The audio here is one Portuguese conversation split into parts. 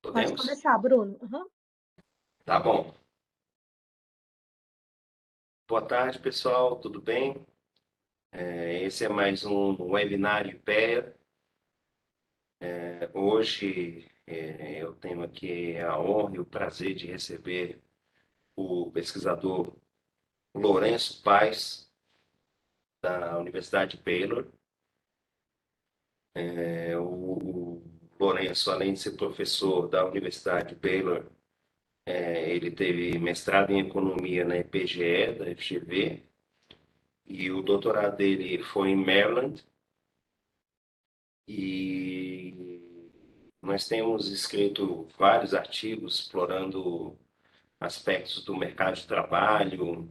Pode Podemos? começar, Bruno. Aham. Tá bom. Boa tarde, pessoal, tudo bem? Esse é mais um webinar IPEA. Hoje eu tenho aqui a honra e o prazer de receber o pesquisador Lourenço Paes, da Universidade Baylor. O Lourenço, além de ser professor da Universidade Baylor, ele teve mestrado em Economia na EPGE, da FGV, e o doutorado dele foi em Maryland. E nós temos escrito vários artigos explorando aspectos do mercado de trabalho,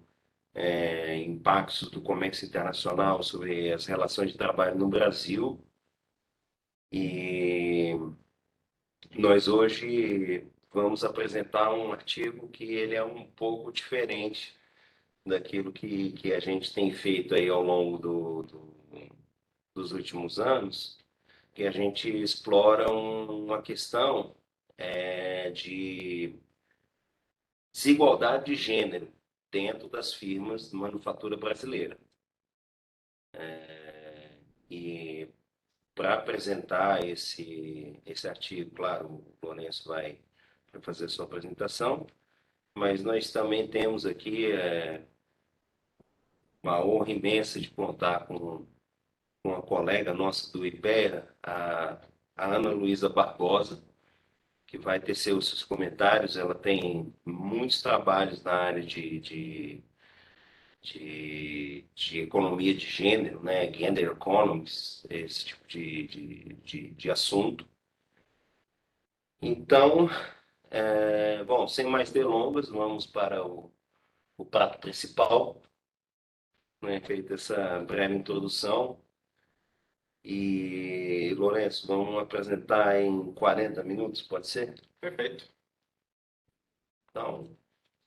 impactos do comércio internacional sobre as relações de trabalho no Brasil. E nós hoje vamos apresentar um artigo que ele é um pouco diferente daquilo que a gente tem feito aí ao longo dos últimos anos, que a gente explora uma questão de desigualdade de gênero dentro das firmas de manufatura brasileira. E para apresentar esse artigo, claro, o Lourenço vai fazer a sua apresentação, mas nós também temos aqui uma honra imensa de contar com uma colega nossa do IPEA, a Ana Luísa Barbosa, que vai tecer os seus comentários. Ela tem muitos trabalhos na área de economia de gênero, né? Gender economics, esse tipo de assunto. Então, bom, sem mais delongas, vamos para o prato principal, né? Feita essa breve introdução. E, Lourenço, vamos apresentar em 40 minutos, pode ser? Perfeito. Então,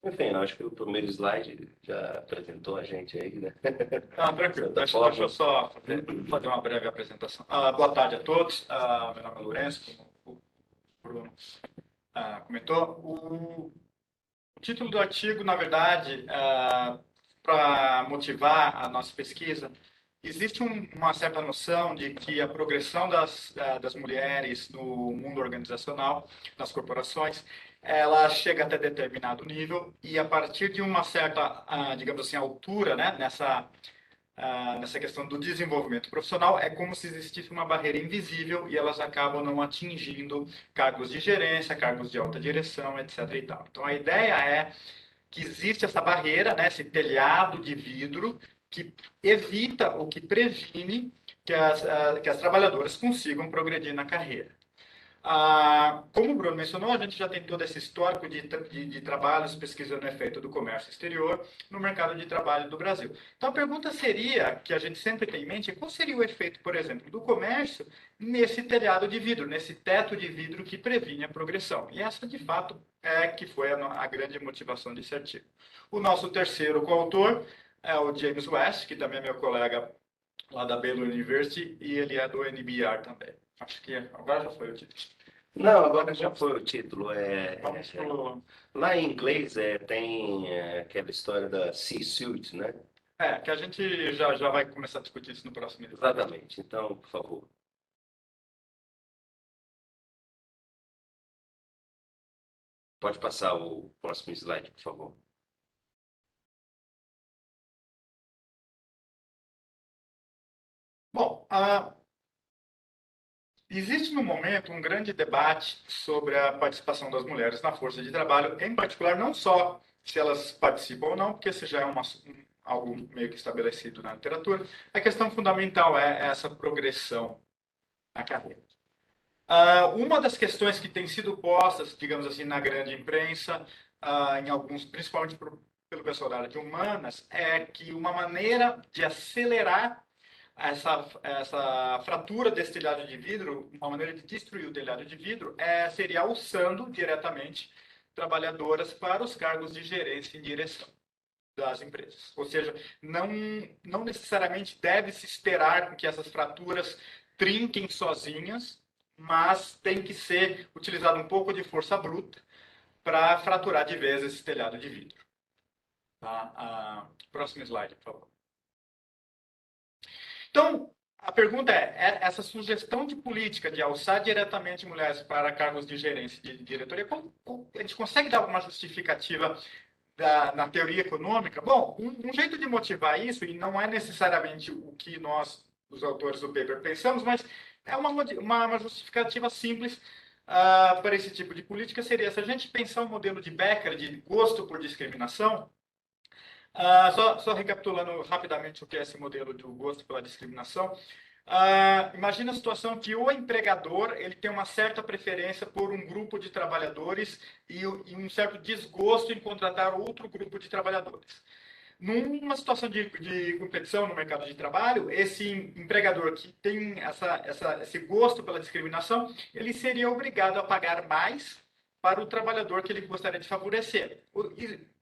enfim, eu acho que o primeiro slide já apresentou a gente aí, né? Tranquilo. Deixa eu só fazer uma breve apresentação. Boa tarde a todos. Meu nome é Lourenço, como o Bruno comentou. O título do artigo, na verdade, para motivar a nossa pesquisa, existe uma certa noção de que a progressão das mulheres no mundo organizacional, nas corporações, ela chega até determinado nível e a partir de uma certa, digamos assim, altura, né, nessa questão do desenvolvimento profissional, é como se existisse uma barreira invisível e elas acabam não atingindo cargos de gerência, cargos de alta direção, etc. e tal. Então, a ideia é que existe essa barreira, né, esse telhado de vidro, que evita ou que previne que as trabalhadoras consigam progredir na carreira. Como o Bruno mencionou, a gente já tem todo esse histórico de trabalhos pesquisando o efeito do comércio exterior no mercado de trabalho do Brasil. Então, a pergunta seria, que a gente sempre tem em mente, qual seria o efeito, por exemplo, do comércio nesse telhado de vidro, nesse teto de vidro que previne a progressão? E essa, de fato, que foi a grande motivação desse artigo. O nosso terceiro coautor é o James West, que também é meu colega lá da Baylor University, e ele é do NBR também. Acho que agora já foi o título. Não, agora já foi o título. Lá em inglês tem aquela história da C-suite, né? Que a gente já vai começar a discutir isso no próximo slide. Exatamente. Então, por favor. Pode passar o próximo slide, por favor. Bom, existe no momento um grande debate sobre a participação das mulheres na força de trabalho, em particular não só se elas participam ou não, porque esse já é algo meio que estabelecido na literatura. A questão fundamental é essa progressão na carreira. Uma das questões que tem sido postas, digamos assim, na grande imprensa, em alguns, principalmente pelo pessoal da área de humanas, é que uma maneira de acelerar essa fratura desse telhado de vidro, uma maneira de destruir o telhado de vidro, seria alçando diretamente trabalhadoras para os cargos de gerência e direção das empresas. Ou seja, não necessariamente deve-se esperar que essas fraturas trinquem sozinhas, mas tem que ser utilizado um pouco de força bruta para fraturar de vez esse telhado de vidro. Tá? Próximo slide, por favor. Então, a pergunta essa sugestão de política de alçar diretamente mulheres para cargos de gerência e de diretoria, a gente consegue dar alguma justificativa na teoria econômica? Bom, um jeito de motivar isso, e não é necessariamente o que nós, os autores do paper, pensamos, mas é uma justificativa simples para esse tipo de política, seria, se a gente pensar um modelo de Becker, de gosto por discriminação, só recapitulando rapidamente o que é esse modelo do gosto pela discriminação, imagina a situação que o empregador ele tem uma certa preferência por um grupo de trabalhadores e um certo desgosto em contratar outro grupo de trabalhadores. Numa situação de competição no mercado de trabalho, esse empregador que tem esse gosto pela discriminação, ele seria obrigado a pagar mais para o trabalhador que ele gostaria de favorecer.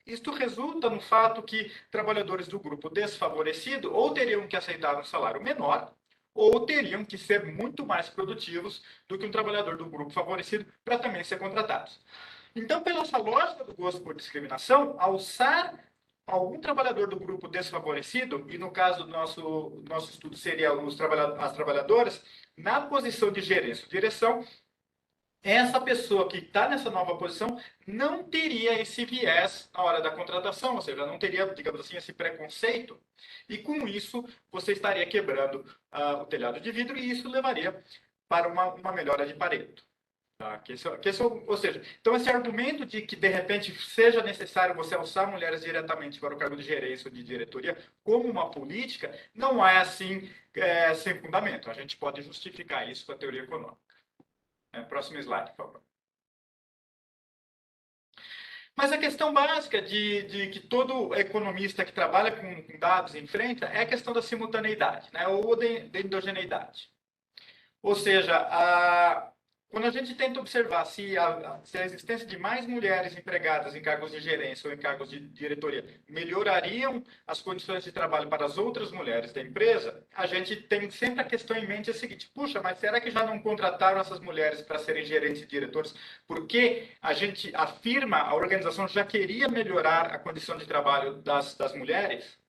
Isto resulta no fato que trabalhadores do grupo desfavorecido ou teriam que aceitar um salário menor, ou teriam que ser muito mais produtivos do que um trabalhador do grupo favorecido para também ser contratados. Então, pela essa lógica do gosto por discriminação, alçar algum trabalhador do grupo desfavorecido, e no caso do nosso estudo seria as trabalhadoras, na posição de gerência ou direção, essa pessoa que está nessa nova posição não teria esse viés na hora da contratação, ou seja, não teria, digamos assim, esse preconceito, e com isso você estaria quebrando o telhado de vidro, e isso levaria para uma melhora de Pareto. Tá? Ou seja, então esse argumento de que de repente seja necessário você alçar mulheres diretamente para o cargo de gerência ou de diretoria como uma política, não é assim sem fundamento. A gente pode justificar isso com a teoria econômica. Próximo slide, por favor. Mas a questão básica de que todo economista que trabalha com dados enfrenta é a questão da simultaneidade, né, ou da endogeneidade. Ou seja, quando a gente tenta observar se a existência de mais mulheres empregadas em cargos de gerência ou em cargos de diretoria melhorariam as condições de trabalho para as outras mulheres da empresa, a gente tem sempre a questão em mente a seguinte: puxa, mas será que já não contrataram essas mulheres para serem gerentes e diretores? Porque a organização já queria melhorar a condição de trabalho das mulheres?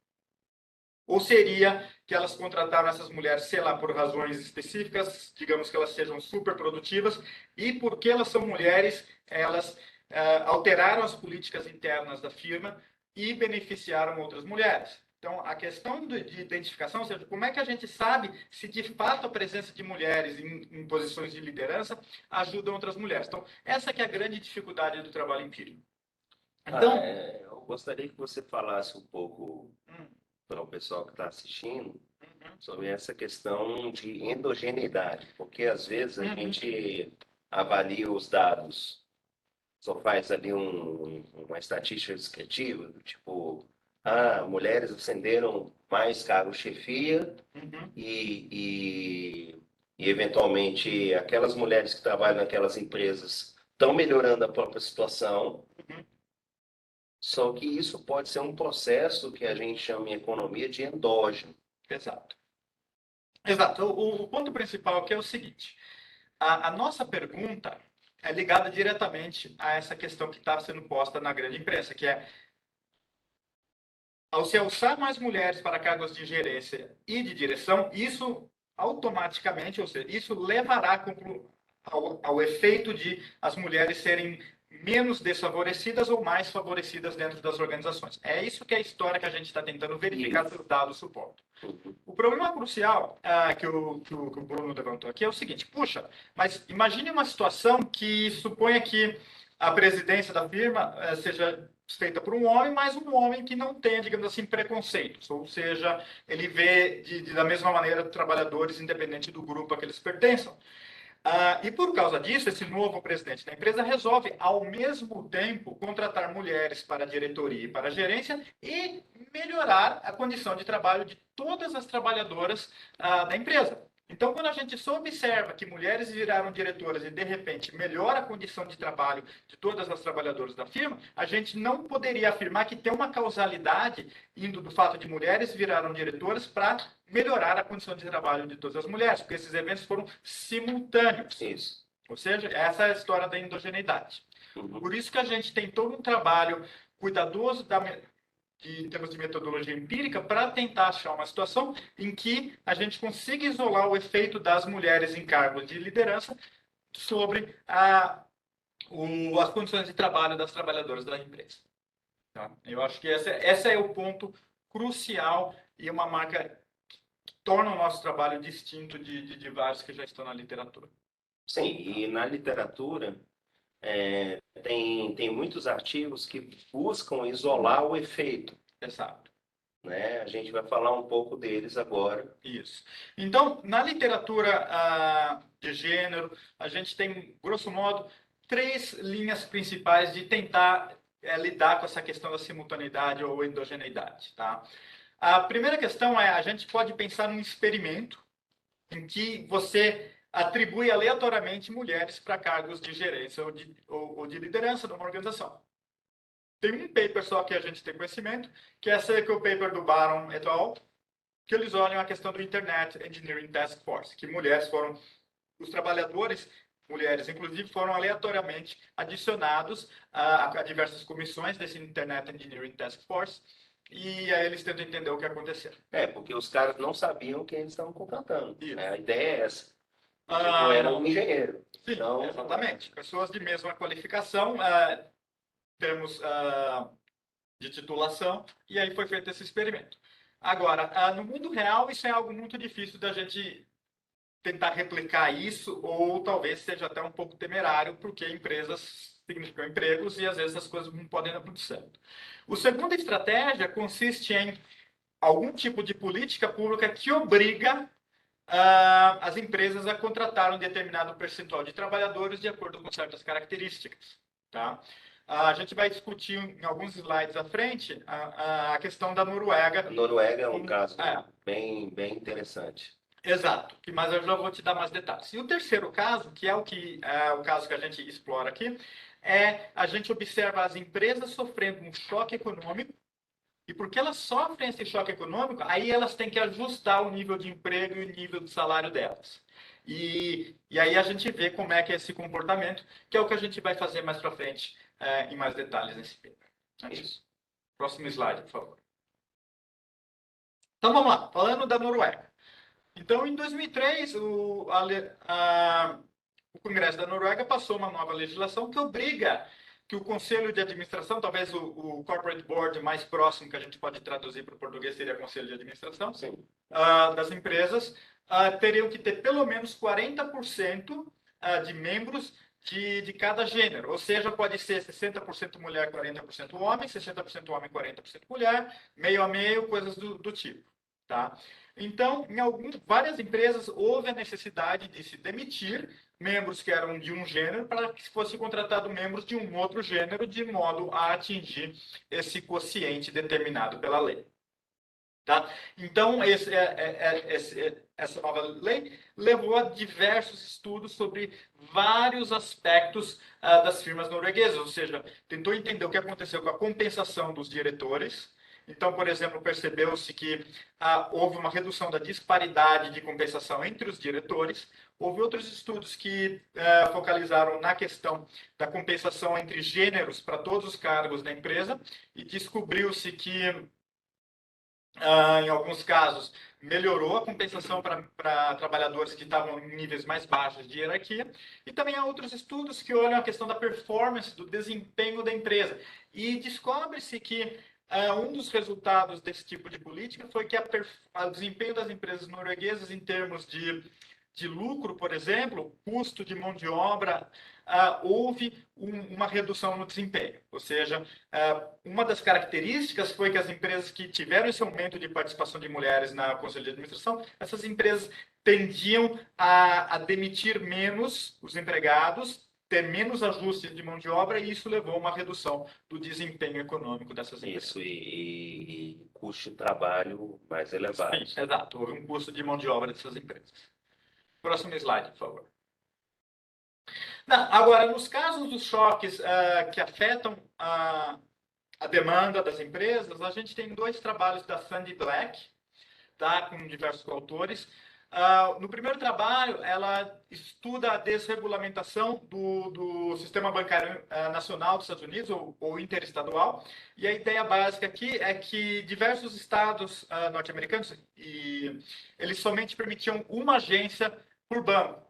Ou seria que elas contrataram essas mulheres, sei lá, por razões específicas, digamos que elas sejam super produtivas, e porque elas são mulheres, elas alteraram as políticas internas da firma e beneficiaram outras mulheres. Então, a questão de identificação, ou seja, como é que a gente sabe se de fato a presença de mulheres em posições de liderança ajuda outras mulheres? Então, essa que é a grande dificuldade do trabalho empírico. Então, eu gostaria que você falasse um pouco para o pessoal que está assistindo sobre essa questão de endogeneidade, porque às vezes a gente avalia os dados, só faz ali uma estatística descritiva, do tipo, mulheres ascenderam mais cargos chefia e eventualmente aquelas mulheres que trabalham naquelas empresas estão melhorando a própria situação. Só que isso pode ser um processo que a gente chama em economia de endógeno. Exato. Exato. O ponto principal aqui é o seguinte: a nossa pergunta é ligada diretamente a essa questão que está sendo posta na grande imprensa, que é: ao se alçar mais mulheres para cargos de gerência e de direção, isso automaticamente, ou seja, isso levará ao efeito de as mulheres serem menos desfavorecidas ou mais favorecidas dentro das organizações. É isso que é a história que a gente está tentando verificar pelo dado suporte. O problema crucial que o Bruno levantou aqui é o seguinte: puxa, mas imagine uma situação que suponha que a presidência da firma seja feita por um homem, mas um homem que não tenha, digamos assim, preconceitos, ou seja, ele vê da mesma maneira trabalhadores independente do grupo a que eles pertençam. E por causa disso, esse novo presidente da empresa resolve, ao mesmo tempo, contratar mulheres para a diretoria e para a gerência e melhorar a condição de trabalho de todas as trabalhadoras da empresa. Então, quando a gente só observa que mulheres viraram diretoras e, de repente, melhora a condição de trabalho de todas as trabalhadoras da firma, a gente não poderia afirmar que tem uma causalidade indo do fato de mulheres viraram diretoras para melhorar a condição de trabalho de todas as mulheres, porque esses eventos foram simultâneos. Isso. Ou seja, essa é a história da endogeneidade. Uhum. Por isso que a gente tem todo um trabalho cuidadoso em termos de metodologia empírica, para tentar achar uma situação em que a gente consiga isolar o efeito das mulheres em cargos de liderança sobre as condições de trabalho das trabalhadoras da empresa. Tá? Eu acho que esse é o ponto crucial e uma marca que torna o nosso trabalho distinto de vários que já estão na literatura. Sim, e na literatura tem muitos artigos que buscam isolar o efeito. Exato. Né? A gente vai falar um pouco deles agora. Isso. Então, na literatura de gênero, a gente tem, grosso modo, 3 linhas principais de tentar lidar com essa questão da simultaneidade ou endogeneidade. Tá? A primeira questão é, a gente pode pensar num experimento em que você atribui aleatoriamente mulheres para cargos de gerência ou de liderança numa organização. Tem um paper só que a gente tem conhecimento, que é o paper do Baron et al., que eles olham a questão do Internet Engineering Task Force, que os trabalhadores, mulheres inclusive, foram aleatoriamente adicionados a diversas comissões desse Internet Engineering Task Force, e aí eles tentam entender o que aconteceu. Porque os caras não sabiam quem eles estavam contratando. Né? A ideia é essa. Tipo, era um engenheiro. Sim, então, exatamente. Pessoas de mesma qualificação, termos de titulação, e aí foi feito esse experimento. Agora, no mundo real, isso é algo muito difícil da gente tentar replicar isso, ou talvez seja até um pouco temerário, porque empresas significam empregos e às vezes as coisas não podem dar muito certo. A segunda estratégia consiste em algum tipo de política pública que obriga as empresas a contratar um determinado percentual de trabalhadores de acordo com certas características. Tá? A gente vai discutir em alguns slides à frente a questão da Noruega. A Noruega é um caso bem interessante. Exato, mas eu já vou te dar mais detalhes. E o terceiro caso, que é o caso que a gente explora aqui, a gente observa as empresas sofrendo um choque econômico, e porque elas sofrem esse choque econômico, aí elas têm que ajustar o nível de emprego e o nível de salário delas. E aí a gente vê como é que é esse comportamento, que é o que a gente vai fazer mais para frente, em mais detalhes nesse paper. Isso. Próximo slide, por favor. Então vamos lá, falando da Noruega. Então, em 2003, o Congresso da Noruega passou uma nova legislação que obriga que o Conselho de Administração, talvez o Corporate Board mais próximo que a gente pode traduzir para o português seria Conselho de Administração, das empresas, teriam que ter pelo menos 40% de membros de cada gênero. Ou seja, pode ser 60% mulher, 40% homem, 60% homem, 40% mulher, meio a meio, coisas do tipo. Tá? Então, várias empresas houve a necessidade de se demitir membros que eram de um gênero para que fosse contratado membros de um outro gênero, de modo a atingir esse quociente determinado pela lei. Tá? Então, essa nova lei levou a diversos estudos sobre vários aspectos das firmas norueguesas, ou seja, tentou entender o que aconteceu com a compensação dos diretores. Então, por exemplo, percebeu-se que houve uma redução da disparidade de compensação entre os diretores. Houve outros estudos que focalizaram na questão da compensação entre gêneros para todos os cargos da empresa e descobriu-se que, em alguns casos, melhorou a compensação para trabalhadores que estavam em níveis mais baixos de hierarquia. E também há outros estudos que olham a questão da performance, do desempenho da empresa. E descobre-se que um dos resultados desse tipo de política foi que o desempenho das empresas norueguesas em termos de lucro, por exemplo, custo de mão de obra, houve uma redução no desempenho. Ou seja, uma das características foi que as empresas que tiveram esse aumento de participação de mulheres na conselho de administração, essas empresas tendiam a demitir menos os empregados, ter menos ajustes de mão de obra, e isso levou a uma redução do desempenho econômico dessas empresas. Isso, e custo de trabalho mais elevado. Sim, exato. Houve um custo de mão de obra dessas empresas. Próximo slide, por favor. Não, agora, nos casos dos choques que afetam a demanda das empresas, a gente tem 2 trabalhos da Sandy Black, tá, com diversos autores. No primeiro trabalho, ela estuda a desregulamentação do sistema bancário nacional dos Estados Unidos, ou interestadual, e a ideia básica aqui é que diversos estados norte-americanos, eles somente permitiam uma agência por banco,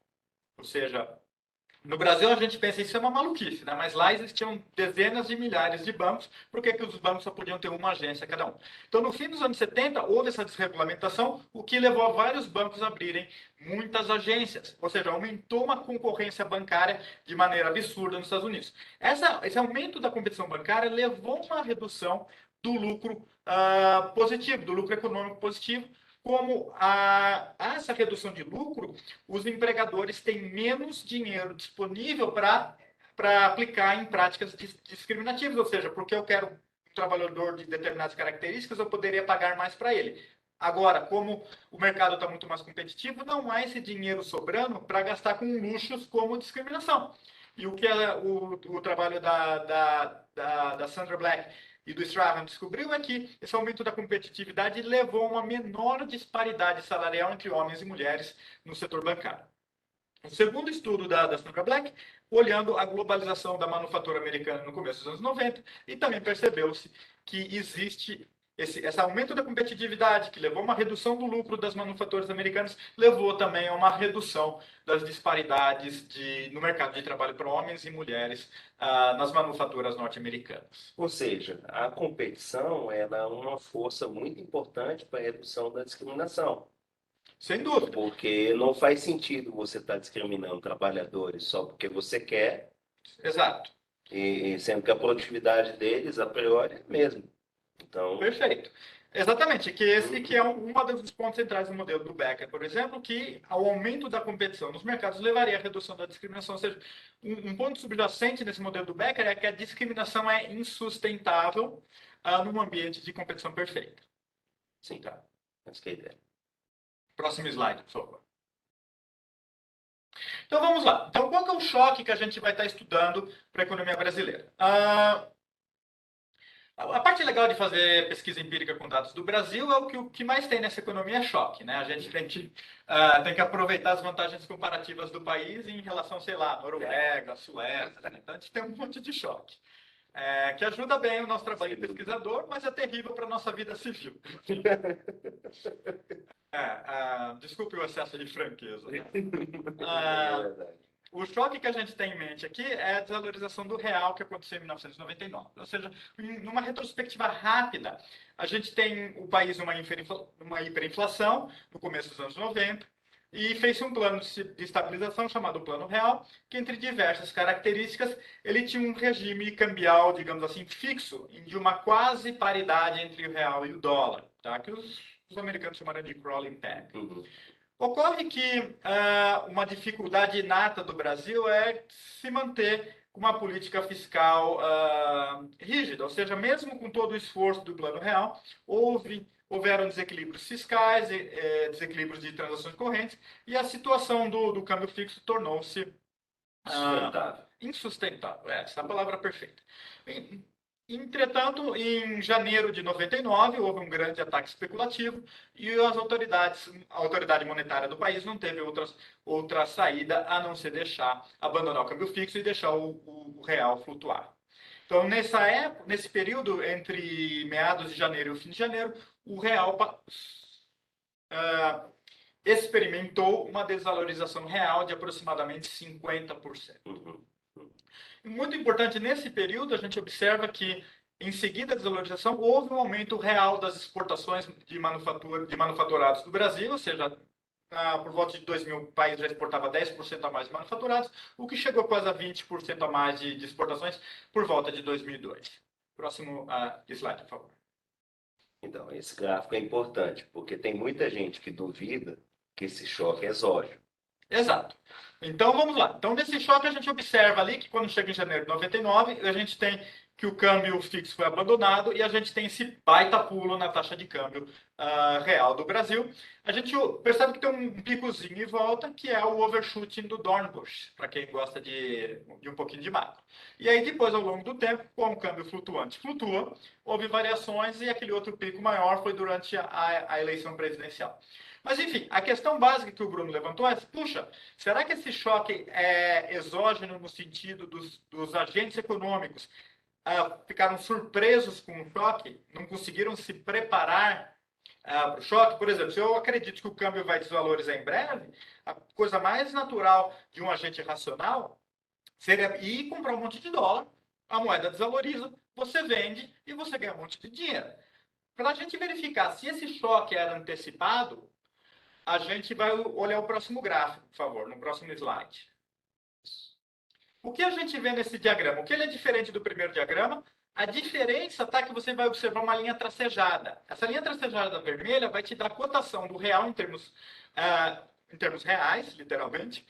ou seja, no Brasil, a gente pensa isso é uma maluquice, né? Mas lá existiam dezenas de milhares de bancos, por que os bancos só podiam ter uma agência cada um? Então, no fim dos anos 70, houve essa desregulamentação, o que levou a vários bancos a abrirem muitas agências, ou seja, aumentou uma concorrência bancária de maneira absurda nos Estados Unidos. Esse aumento da competição bancária levou a uma redução do lucro positivo, do lucro econômico positivo. Como essa redução de lucro, os empregadores têm menos dinheiro disponível para aplicar em práticas discriminativas, ou seja, porque eu quero um trabalhador de determinadas características, eu poderia pagar mais para ele. Agora, como o mercado está muito mais competitivo, não há esse dinheiro sobrando para gastar com luxos como discriminação. E o que o trabalho da Sandra Black e do Strahan descobriu é que esse aumento da competitividade levou a uma menor disparidade salarial entre homens e mulheres no setor bancário. O segundo estudo da Sandra Black, olhando a globalização da manufatura americana no começo dos anos 90, e também percebeu-se que existe esse aumento da competitividade, que levou a uma redução do lucro das manufaturas americanas, levou também a uma redução das disparidades no mercado de trabalho para homens e mulheres nas manufaturas norte-americanas. Ou seja, a competição ela é uma força muito importante para a redução da discriminação. Sem dúvida. Porque não faz sentido você estar discriminando trabalhadores só porque você quer. Exato. E sendo que a produtividade deles, a priori, é a mesma. Então... Perfeito. Exatamente, que esse que é um dos pontos centrais do modelo do Becker, por exemplo, que ao aumento da competição nos mercados levaria à redução da discriminação. Ou seja, um ponto subjacente nesse modelo do Becker é que a discriminação é insustentável num ambiente de competição perfeita. Sim, tá. Essa que é a ideia. Próximo slide, por favor. Então vamos lá. Então, qual que é o choque que a gente vai estar estudando para a economia brasileira? A parte legal de fazer pesquisa empírica com dados do Brasil é o que mais tem nessa economia é choque, né? A gente tem que aproveitar as vantagens comparativas do país em relação, sei lá, Noruega, Suécia, né? Então a gente tem um monte de choque. Que ajuda bem o nosso trabalho de pesquisador, mas é terrível para a nossa vida civil. Desculpe o excesso de franqueza. Né? O choque que a gente tem em mente aqui é a desvalorização do real que aconteceu em 1999. Ou seja, numa retrospectiva rápida, a gente tem o país numa hiperinflação no começo dos anos 90 e fez um plano de estabilização chamado Plano Real, que entre diversas características, ele tinha um regime cambial, digamos assim, fixo, de uma quase paridade entre o real e o dólar, tá? Que os americanos chamaram de crawling peg. Ocorre que uma dificuldade inata do Brasil é se manter com uma política fiscal rígida, ou seja, mesmo com todo o esforço do Plano Real, houveram desequilíbrios fiscais, desequilíbrios de transações correntes, e a situação do câmbio fixo tornou-se insustentável. Essa é a palavra perfeita. Entretanto, em janeiro de 99, houve um grande ataque especulativo e a autoridade monetária do país não teve outra saída a não ser abandonar o câmbio fixo e deixar o real flutuar. Então, nesse período, entre meados de janeiro e o fim de janeiro, o real experimentou uma desvalorização real de aproximadamente 50%. Muito importante, nesse período, a gente observa que, em seguida à desvalorização, houve um aumento real das exportações de manufaturados do Brasil, ou seja, por volta de 2000, o país já exportava 10% a mais de manufaturados, o que chegou quase a 20% a mais de exportações por volta de 2002. Próximo slide, por favor. Então, esse gráfico é importante, porque tem muita gente que duvida que esse choque é exógeno. Exato. Então, vamos lá. Então, nesse choque, a gente observa ali que quando chega em janeiro de 99, a gente tem que o câmbio fixo foi abandonado e a gente tem esse baita pulo na taxa de câmbio real do Brasil. A gente percebe que tem um picozinho e volta, que é o overshooting do Dornbusch, para quem gosta de um pouquinho de macro. E aí, depois, ao longo do tempo, com o câmbio flutuante flutua, houve variações e aquele outro pico maior foi durante a eleição presidencial. Mas, enfim, a questão básica que o Bruno levantou é, puxa, será que esse choque é exógeno no sentido dos agentes econômicos ficaram surpresos com o choque, não conseguiram se preparar para o choque? Por exemplo, se eu acredito que o câmbio vai desvalorizar em breve, a coisa mais natural de um agente racional seria ir comprar um monte de dólar, a moeda desvaloriza, você vende e você ganha um monte de dinheiro. Para a gente verificar se esse choque era antecipado, a gente vai olhar o próximo gráfico, por favor, no próximo slide. O que a gente vê nesse diagrama? O que ele é diferente do primeiro diagrama? A diferença está que você vai observar uma linha tracejada. Essa linha tracejada vermelha vai te dar a cotação do real em termos reais, literalmente,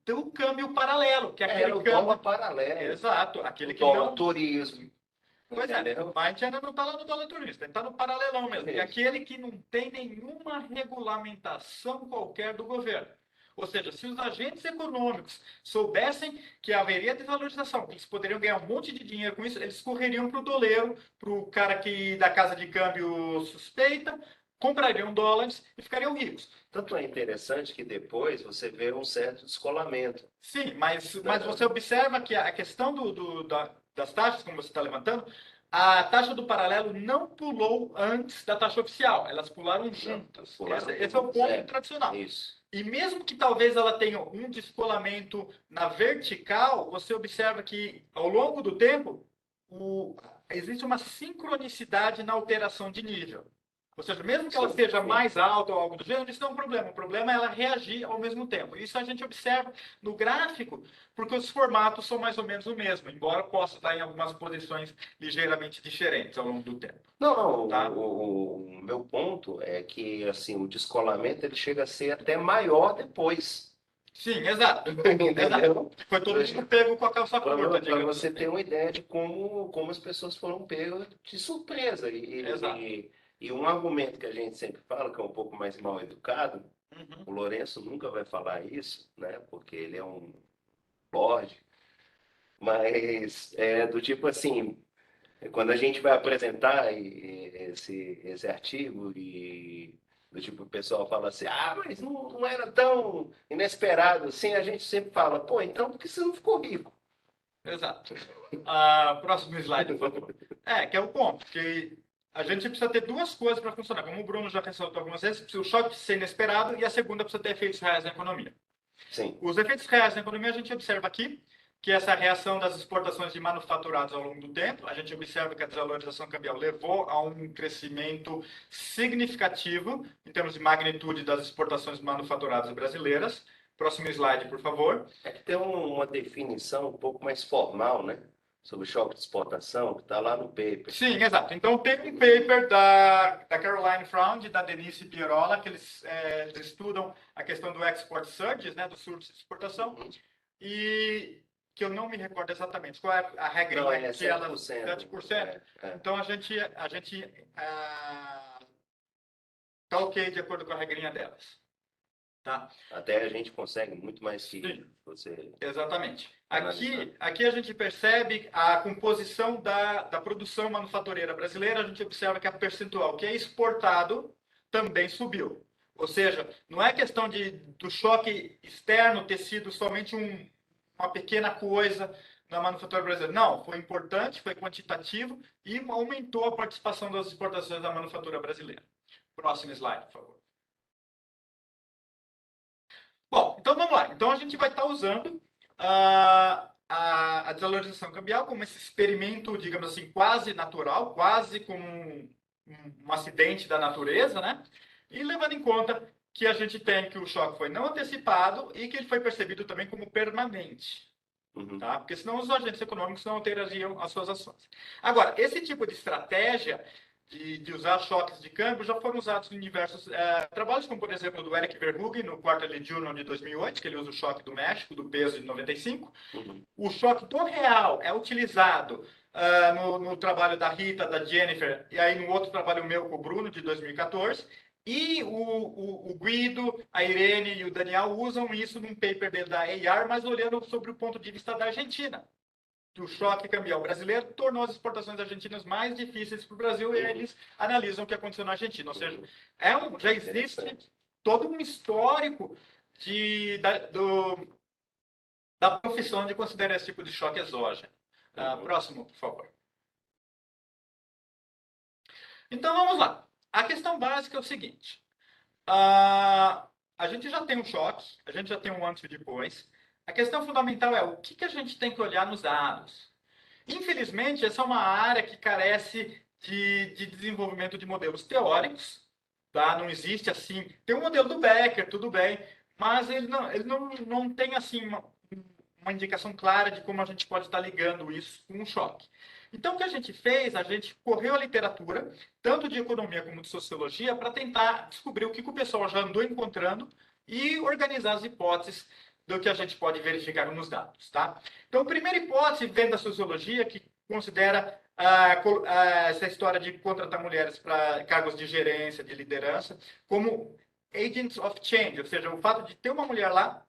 do câmbio paralelo, que é aquele o câmbio... dólar paralelo. Exato, aquele o que dólar não... turismo. Pois é, mas a gente ainda não está lá no dólar turista, está no paralelão mesmo, que é aquele que não tem nenhuma regulamentação qualquer do governo. Ou seja, se os agentes econômicos soubessem que haveria desvalorização, que eles poderiam ganhar um monte de dinheiro com isso, eles correriam para o doleiro, para o cara que da casa de câmbio suspeita, comprariam dólares e ficariam ricos. Tanto é interessante que depois você vê um certo descolamento. Sim, mas você observa que a questão das taxas, como você está levantando, a taxa do paralelo não pulou antes da taxa oficial, elas pularam juntas. Esse é o ponto tradicional. Isso. E mesmo que talvez ela tenha um descolamento na vertical, você observa que ao longo do tempo existe uma sincronicidade na alteração de nível. Ou seja, mesmo que ela seja mais alta ou algo do gênero, isso não é um problema. O problema é ela reagir ao mesmo tempo. Isso a gente observa no gráfico, porque os formatos são mais ou menos o mesmo, embora possa estar em algumas posições ligeiramente diferentes ao longo do tempo. Não, tá? o meu ponto é que assim, o descolamento ele chega a ser até maior depois. Sim, exato. Entendeu? Foi todo mundo pego com a calça curta. Para você ter uma ideia de como as pessoas foram pegas de surpresa. E um argumento que a gente sempre fala, que é um pouco mais mal educado, o Lourenço nunca vai falar isso, né? Porque ele é um lorde, mas é do tipo assim, quando a gente vai apresentar esse artigo e do tipo o pessoal fala assim, mas não era tão inesperado assim, a gente sempre fala, pô, então por que você não ficou rico? Exato. Próximo slide, por favor. Que é o ponto, que a gente precisa ter duas coisas para funcionar. Como o Bruno já ressaltou algumas vezes, o choque precisa ser inesperado e a segunda precisa ter efeitos reais na economia. Sim. Os efeitos reais na economia a gente observa aqui, que essa reação das exportações de manufaturados ao longo do tempo, a gente observa que a desvalorização cambial levou a um crescimento significativo em termos de magnitude das exportações manufaturadas brasileiras. Próximo slide, por favor. É que tem uma definição um pouco mais formal, né? Sobre choque de exportação, que está lá no paper. Sim, exato. Então, tem um paper da Caroline Fround e da Denise Pierola, que eles estudam a questão do export surges, né, do surto de exportação, e que eu não me recordo exatamente qual é a regrinha. Não, é 7%. Que ela, 7%. Então, a gente tá ok de acordo com a regrinha delas. Tá? Até a gente consegue muito mais que Sim, você. exatamente. Aqui a gente percebe a composição da produção manufatureira brasileira, a gente observa que a percentual que é exportado também subiu. Ou seja, não é questão do choque externo ter sido somente uma pequena coisa na manufatura brasileira. Não, foi importante, foi quantitativo e aumentou a participação das exportações da manufatura brasileira. Próximo slide, por favor. Bom, então vamos lá. Então a gente vai estar usando a desvalorização cambial como esse experimento, digamos assim, quase natural, quase como um acidente da natureza, né? E levando em conta que a gente tem que o choque foi não antecipado e que ele foi percebido também como permanente. Tá? Porque senão os agentes econômicos não alterariam as suas ações. Agora, esse tipo de estratégia de usar choques de câmbio já foram usados em diversos trabalhos, como, por exemplo, do Eric Verhoeven, no Quarterly Journal de 2008, que ele usa o choque do México, do peso de 95. O choque do real é utilizado no trabalho da Rita, da Jennifer, e aí no outro trabalho meu com o Bruno, de 2014. E o Guido, a Irene e o Daniel usam isso num paper dele da AR, mas olhando sobre o ponto de vista da Argentina. O choque cambial brasileiro tornou as exportações argentinas mais difíceis para o Brasil, e eles analisam o que aconteceu na Argentina. Ou seja, já existe todo um histórico da profissão de considerar esse tipo de choque exógeno. Próximo, por favor. Então, vamos lá. A questão básica é o seguinte. A gente já tem um choque, a gente já tem um antes e depois. A questão fundamental é o que a gente tem que olhar nos dados. Infelizmente, essa é uma área que carece de desenvolvimento de modelos teóricos. Tá? Não existe assim. Tem um modelo do Becker, tudo bem, mas ele não tem assim uma indicação clara de como a gente pode estar ligando isso com um choque. Então, o que a gente fez? A gente correu a literatura, tanto de economia como de sociologia, para tentar descobrir o que o pessoal já andou encontrando e organizar as hipóteses do que a gente pode verificar nos dados. Tá? Então, a primeira hipótese vem da sociologia, que considera essa história de contratar mulheres para cargos de gerência, de liderança, como agents of change, ou seja, o fato de ter uma mulher lá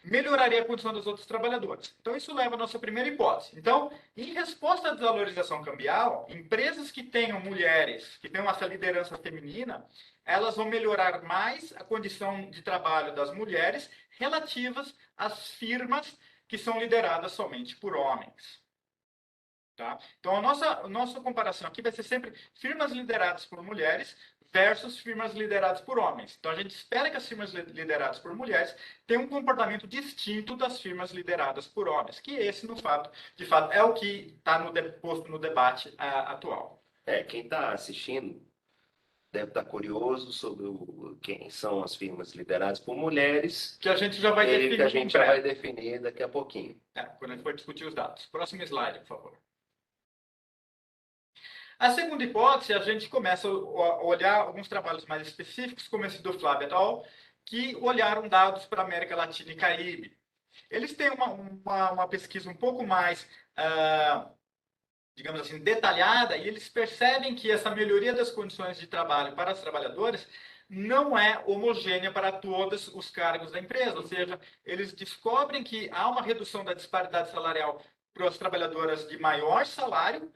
melhoraria a condição dos outros trabalhadores. Então, isso leva à nossa primeira hipótese. Então, em resposta à desvalorização cambial, empresas que tenham mulheres, que tenham essa liderança feminina, elas vão melhorar mais a condição de trabalho das mulheres relativas às firmas que são lideradas somente por homens. Tá? Então, a nossa comparação aqui vai ser sempre firmas lideradas por mulheres versus firmas lideradas por homens. Então, a gente espera que as firmas lideradas por mulheres tenham um comportamento distinto das firmas lideradas por homens, que esse, de fato, é o que está posto no debate atual. Quem está assistindo deve estar curioso sobre quem são as firmas lideradas por mulheres. Que a gente já vai definir. Que a gente já vai definir daqui a pouquinho. Quando a gente for discutir os dados. Próximo slide, por favor. A segunda hipótese, a gente começa a olhar alguns trabalhos mais específicos, como esse do Flávio et al., que olharam dados para a América Latina e Caribe. Eles têm uma pesquisa um pouco mais, digamos assim, detalhada, e eles percebem que essa melhoria das condições de trabalho para os trabalhadores não é homogênea para todos os cargos da empresa. Ou seja, eles descobrem que há uma redução da disparidade salarial para as trabalhadoras de maior salário.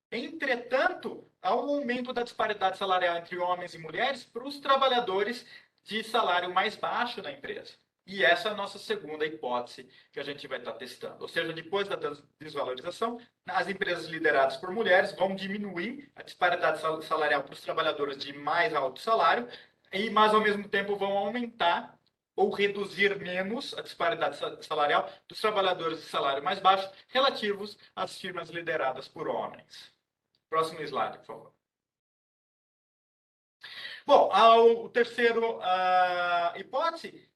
Entretanto, há um aumento da disparidade salarial entre homens e mulheres para os trabalhadores de salário mais baixo na empresa. E essa é a nossa segunda hipótese que a gente vai estar testando. Ou seja, depois da desvalorização, as empresas lideradas por mulheres vão diminuir a disparidade salarial para os trabalhadores de mais alto salário, mas ao mesmo tempo vão aumentar ou reduzir menos a disparidade salarial dos trabalhadores de salário mais baixo relativos às firmas lideradas por homens. Próximo slide, por favor. Bom, o terceiro hipótese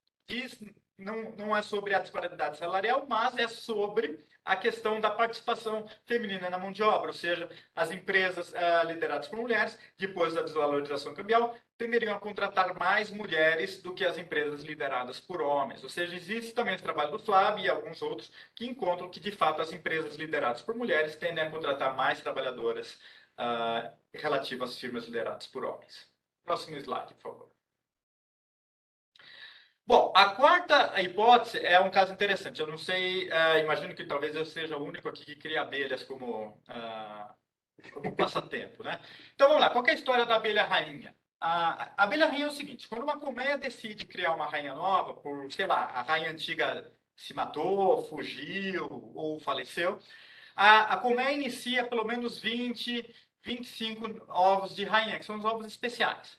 não é sobre a disparidade salarial, mas é sobre a questão da participação feminina na mão de obra, ou seja, as empresas lideradas por mulheres, depois da desvalorização cambial, tenderiam a contratar mais mulheres do que as empresas lideradas por homens. Ou seja, existe também o trabalho do Flávio e alguns outros que encontram que, de fato, as empresas lideradas por mulheres tendem a contratar mais trabalhadoras relativas às firmas lideradas por homens. Próximo slide, por favor. Bom, a quarta hipótese é um caso interessante. Eu não sei, imagino que talvez eu seja o único aqui que cria abelhas como passatempo, né? Então, vamos lá. Qual é a história da abelha rainha? A abelha rainha é o seguinte: quando uma colmeia decide criar uma rainha nova, por, sei lá, a rainha antiga se matou, fugiu ou faleceu, a colmeia inicia pelo menos 20, 25 ovos de rainha, que são os ovos especiais.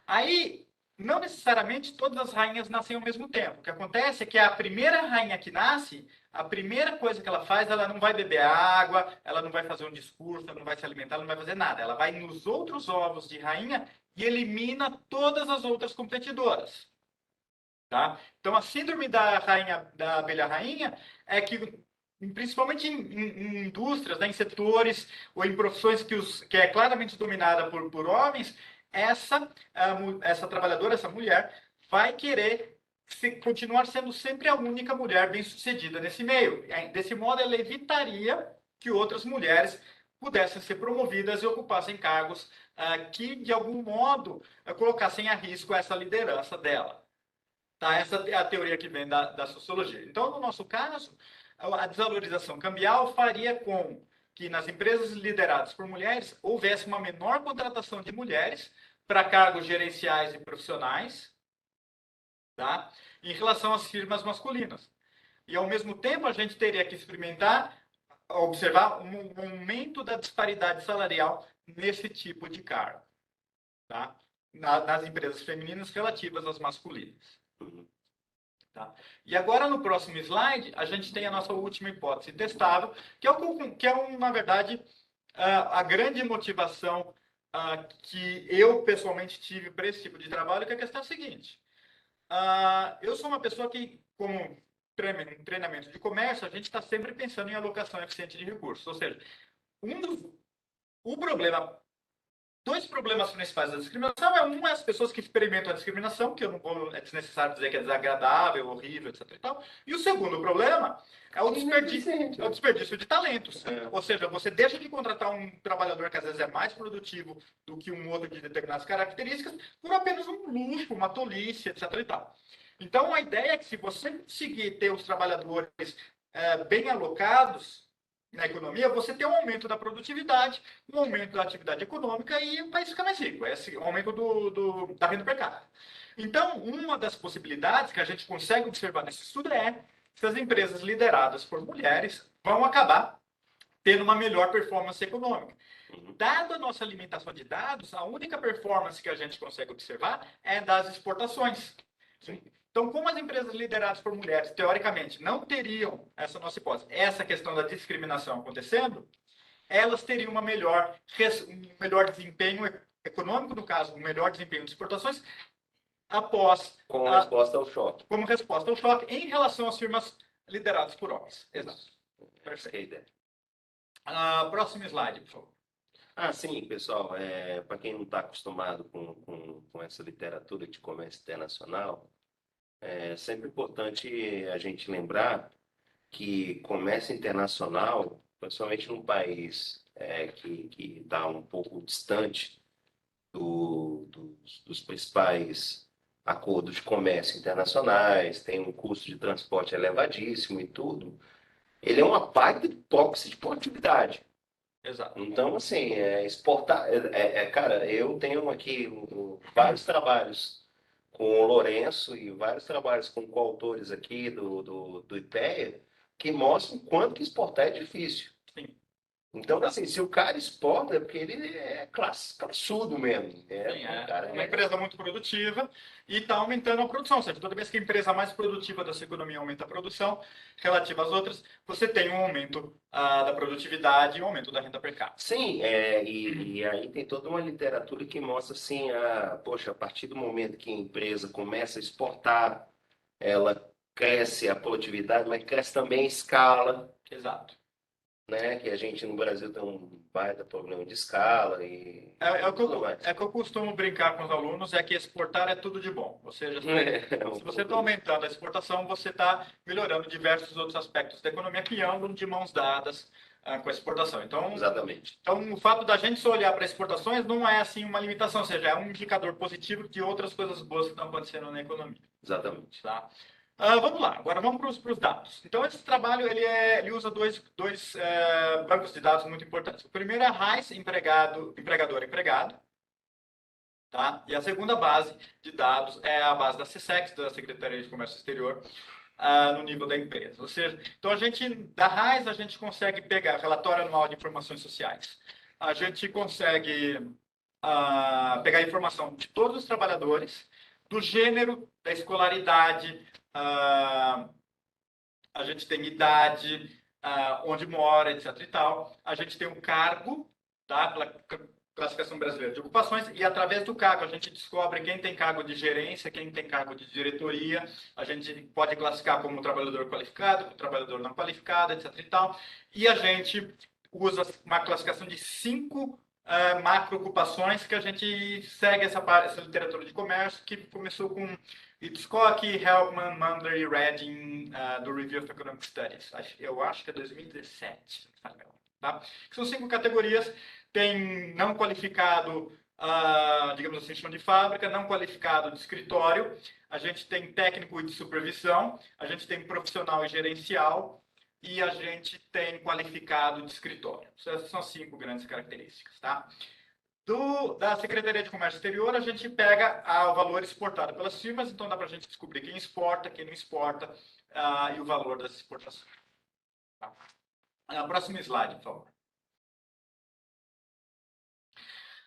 Aí, não necessariamente todas as rainhas nascem ao mesmo tempo. O que acontece é que a primeira rainha que nasce, a primeira coisa que ela faz, ela não vai beber água, ela não vai fazer um discurso, ela não vai se alimentar, ela não vai fazer nada. Ela vai nos outros ovos de rainha e elimina todas as outras competidoras. Tá? Então, a síndrome da abelha rainha é que principalmente em indústrias, né, em setores ou em profissões que é claramente dominada por homens, essa trabalhadora, essa mulher, vai querer continuar sendo sempre a única mulher bem-sucedida nesse meio. Desse modo, ela evitaria que outras mulheres pudessem ser promovidas e ocupassem cargos que, de algum modo, colocassem a risco essa liderança dela. Tá? Essa é a teoria que vem da sociologia. Então, no nosso caso, a desvalorização cambial faria com que nas empresas lideradas por mulheres houvesse uma menor contratação de mulheres para cargos gerenciais e profissionais, tá? Em relação às firmas masculinas. E, ao mesmo tempo, a gente teria que observar um aumento da disparidade salarial nesse tipo de cargo, tá? Nas empresas femininas relativas às masculinas. Tá? E agora, no próximo slide, a gente tem a nossa última hipótese testável, na verdade, a grande motivação que eu, pessoalmente, tive para esse tipo de trabalho, que é a questão seguinte. Eu sou uma pessoa que, como treinamento de comércio, a gente está sempre pensando em alocação eficiente de recursos. Ou seja, o problema dois problemas principais da discriminação é as pessoas que experimentam a discriminação, que eu não vou, é desnecessário dizer que é desagradável, horrível, etc. E tal. E o segundo problema é o desperdício de talentos. Ou seja, você deixa de contratar um trabalhador que às vezes é mais produtivo do que um outro de determinadas características por apenas um luxo, uma tolice, etc. E tal. Então, a ideia é que se você conseguir ter os trabalhadores bem alocados na economia, você tem um aumento da produtividade, um aumento da atividade econômica e o país fica mais rico. Esse é o aumento da renda per capita. Então, uma das possibilidades que a gente consegue observar nesse estudo é se as empresas lideradas por mulheres vão acabar tendo uma melhor performance econômica. Dada a nossa limitação de dados, a única performance que a gente consegue observar é das exportações. Sim. Então, como as empresas lideradas por mulheres, teoricamente, não teriam, essa nossa hipótese, essa questão da discriminação acontecendo, elas teriam um melhor desempenho econômico, no caso, um melhor desempenho de exportações, como resposta ao choque. Como resposta ao choque em relação às firmas lideradas por homens. Exato. Perfeito. Próximo slide, por favor. Sim, pessoal. Para quem não está acostumado com essa literatura de comércio internacional, é sempre importante a gente lembrar que comércio internacional, principalmente num país que está um pouco distante dos principais acordos de comércio internacionais, tem um custo de transporte elevadíssimo e tudo, ele é uma parte de proxy de produtividade. Exato. Então, assim, exportar. Cara, eu tenho aqui vários trabalhos com o Lourenço e vários trabalhos com coautores aqui do IPEA que mostram o quanto que exportar é difícil. Sim. Então, assim, se o cara exporta, é porque ele é classudo mesmo. Sim, uma empresa muito produtiva e está aumentando a produção. Ou seja, toda vez que a empresa mais produtiva da sua economia aumenta a produção, relativa às outras, você tem um aumento da produtividade e um aumento da renda per capita. Sim, e aí tem toda uma literatura que mostra assim, poxa, a partir do momento que a empresa começa a exportar, ela cresce a produtividade, mas cresce também a escala. Exato. Né, que a gente no Brasil tem um baita problema de escala e o que eu costumo brincar com os alunos é que exportar é tudo de bom. Ou seja, se você está aumentando a exportação, você está melhorando diversos outros aspectos da economia que andam de mãos dadas com a exportação. Então, exatamente. Então, o fato da gente só olhar para exportações não é assim uma limitação, ou seja, é um indicador positivo de outras coisas boas que estão acontecendo na economia. Exatamente. Tá? Vamos lá, agora vamos para os dados. Então, esse trabalho ele usa dois bancos de dados muito importantes. O primeiro é a RAIS, empregador-empregado. Tá? E a segunda base de dados é a base da SECEX, da Secretaria de Comércio Exterior, no nível da empresa. Ou seja, então da RAIS a gente consegue pegar relatório anual de informações sociais. A gente consegue pegar informação de todos os trabalhadores, do gênero, da escolaridade, a gente tem idade, onde mora, etc. e tal. A gente tem um cargo, tá? classificação brasileira de ocupações, e através do cargo a gente descobre quem tem cargo de gerência, quem tem cargo de diretoria, a gente pode classificar como trabalhador qualificado, como trabalhador não qualificado, etc. e tal, e a gente usa uma classificação de 5 macro-ocupações que a gente segue essa literatura de comércio, que começou com Hitchcock, Helpman, Munder e Redding, do Review of Economic Studies. Eu acho que é 2017, tá? São 5 categorias. Tem não qualificado, digamos assim, chão de fábrica, não qualificado de escritório, a gente tem técnico de supervisão, a gente tem profissional e gerencial, e a gente tem qualificado de escritório. Essas são 5 grandes características, tá? Da Secretaria de Comércio Exterior, a gente pega o valor exportado pelas firmas, então dá para a gente descobrir quem exporta, quem não exporta, e o valor das exportações. Tá? Próximo slide, por favor.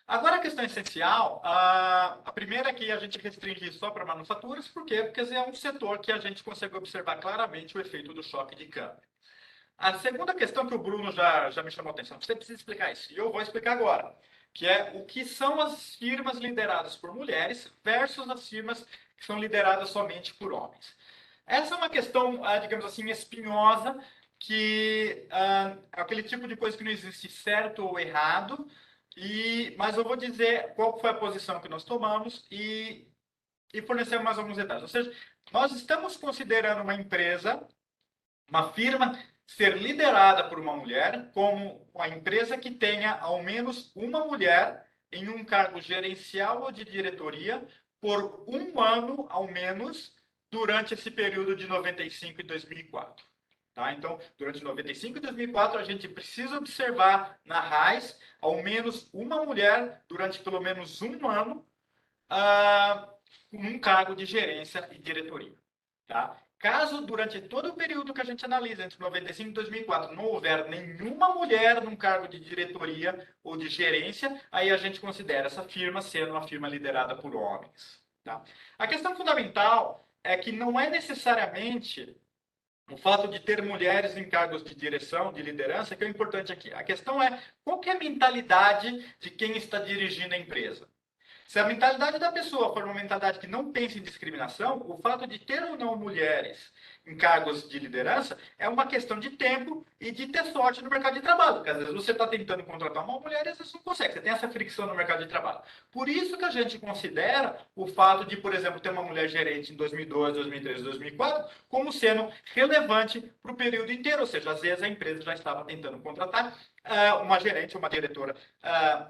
Agora, a questão essencial, a primeira é que a gente restringe só para manufaturas, por quê? Porque é um setor que a gente consegue observar claramente o efeito do choque de câmbio. A segunda questão que o Bruno já me chamou a atenção, você precisa explicar isso, e eu vou explicar agora, que é o que são as firmas lideradas por mulheres versus as firmas que são lideradas somente por homens. Essa é uma questão, digamos assim, espinhosa, que é aquele tipo de coisa que não existe certo ou errado, mas eu vou dizer qual foi a posição que nós tomamos e fornecer mais alguns detalhes. Ou seja, nós estamos considerando uma empresa, uma firma, ser liderada por uma mulher como uma empresa que tenha ao menos uma mulher em um cargo gerencial ou de diretoria por um ano, ao menos, durante esse período de 95 e 2004. Tá? Então, durante 95 e 2004, a gente precisa observar na RAIS ao menos uma mulher durante pelo menos um ano com um cargo de gerência e diretoria. Tá? Caso durante todo o período que a gente analisa, entre 95 e 2004, não houver nenhuma mulher num cargo de diretoria ou de gerência, aí a gente considera essa firma sendo uma firma liderada por homens. Tá? A questão fundamental é que não é necessariamente o fato de ter mulheres em cargos de direção, de liderança, que é o importante aqui. A questão é qual que é a mentalidade de quem está dirigindo a empresa. Se a mentalidade da pessoa for uma mentalidade que não pensa em discriminação, o fato de ter ou não mulheres em cargos de liderança é uma questão de tempo e de ter sorte no mercado de trabalho. Porque às vezes você está tentando contratar uma mulher e às vezes não consegue. Você tem essa fricção no mercado de trabalho. Por isso que a gente considera o fato de, por exemplo, ter uma mulher gerente em 2002, 2003, 2004 como sendo relevante para o período inteiro. Ou seja, às vezes a empresa já estava tentando contratar uma gerente, uma diretora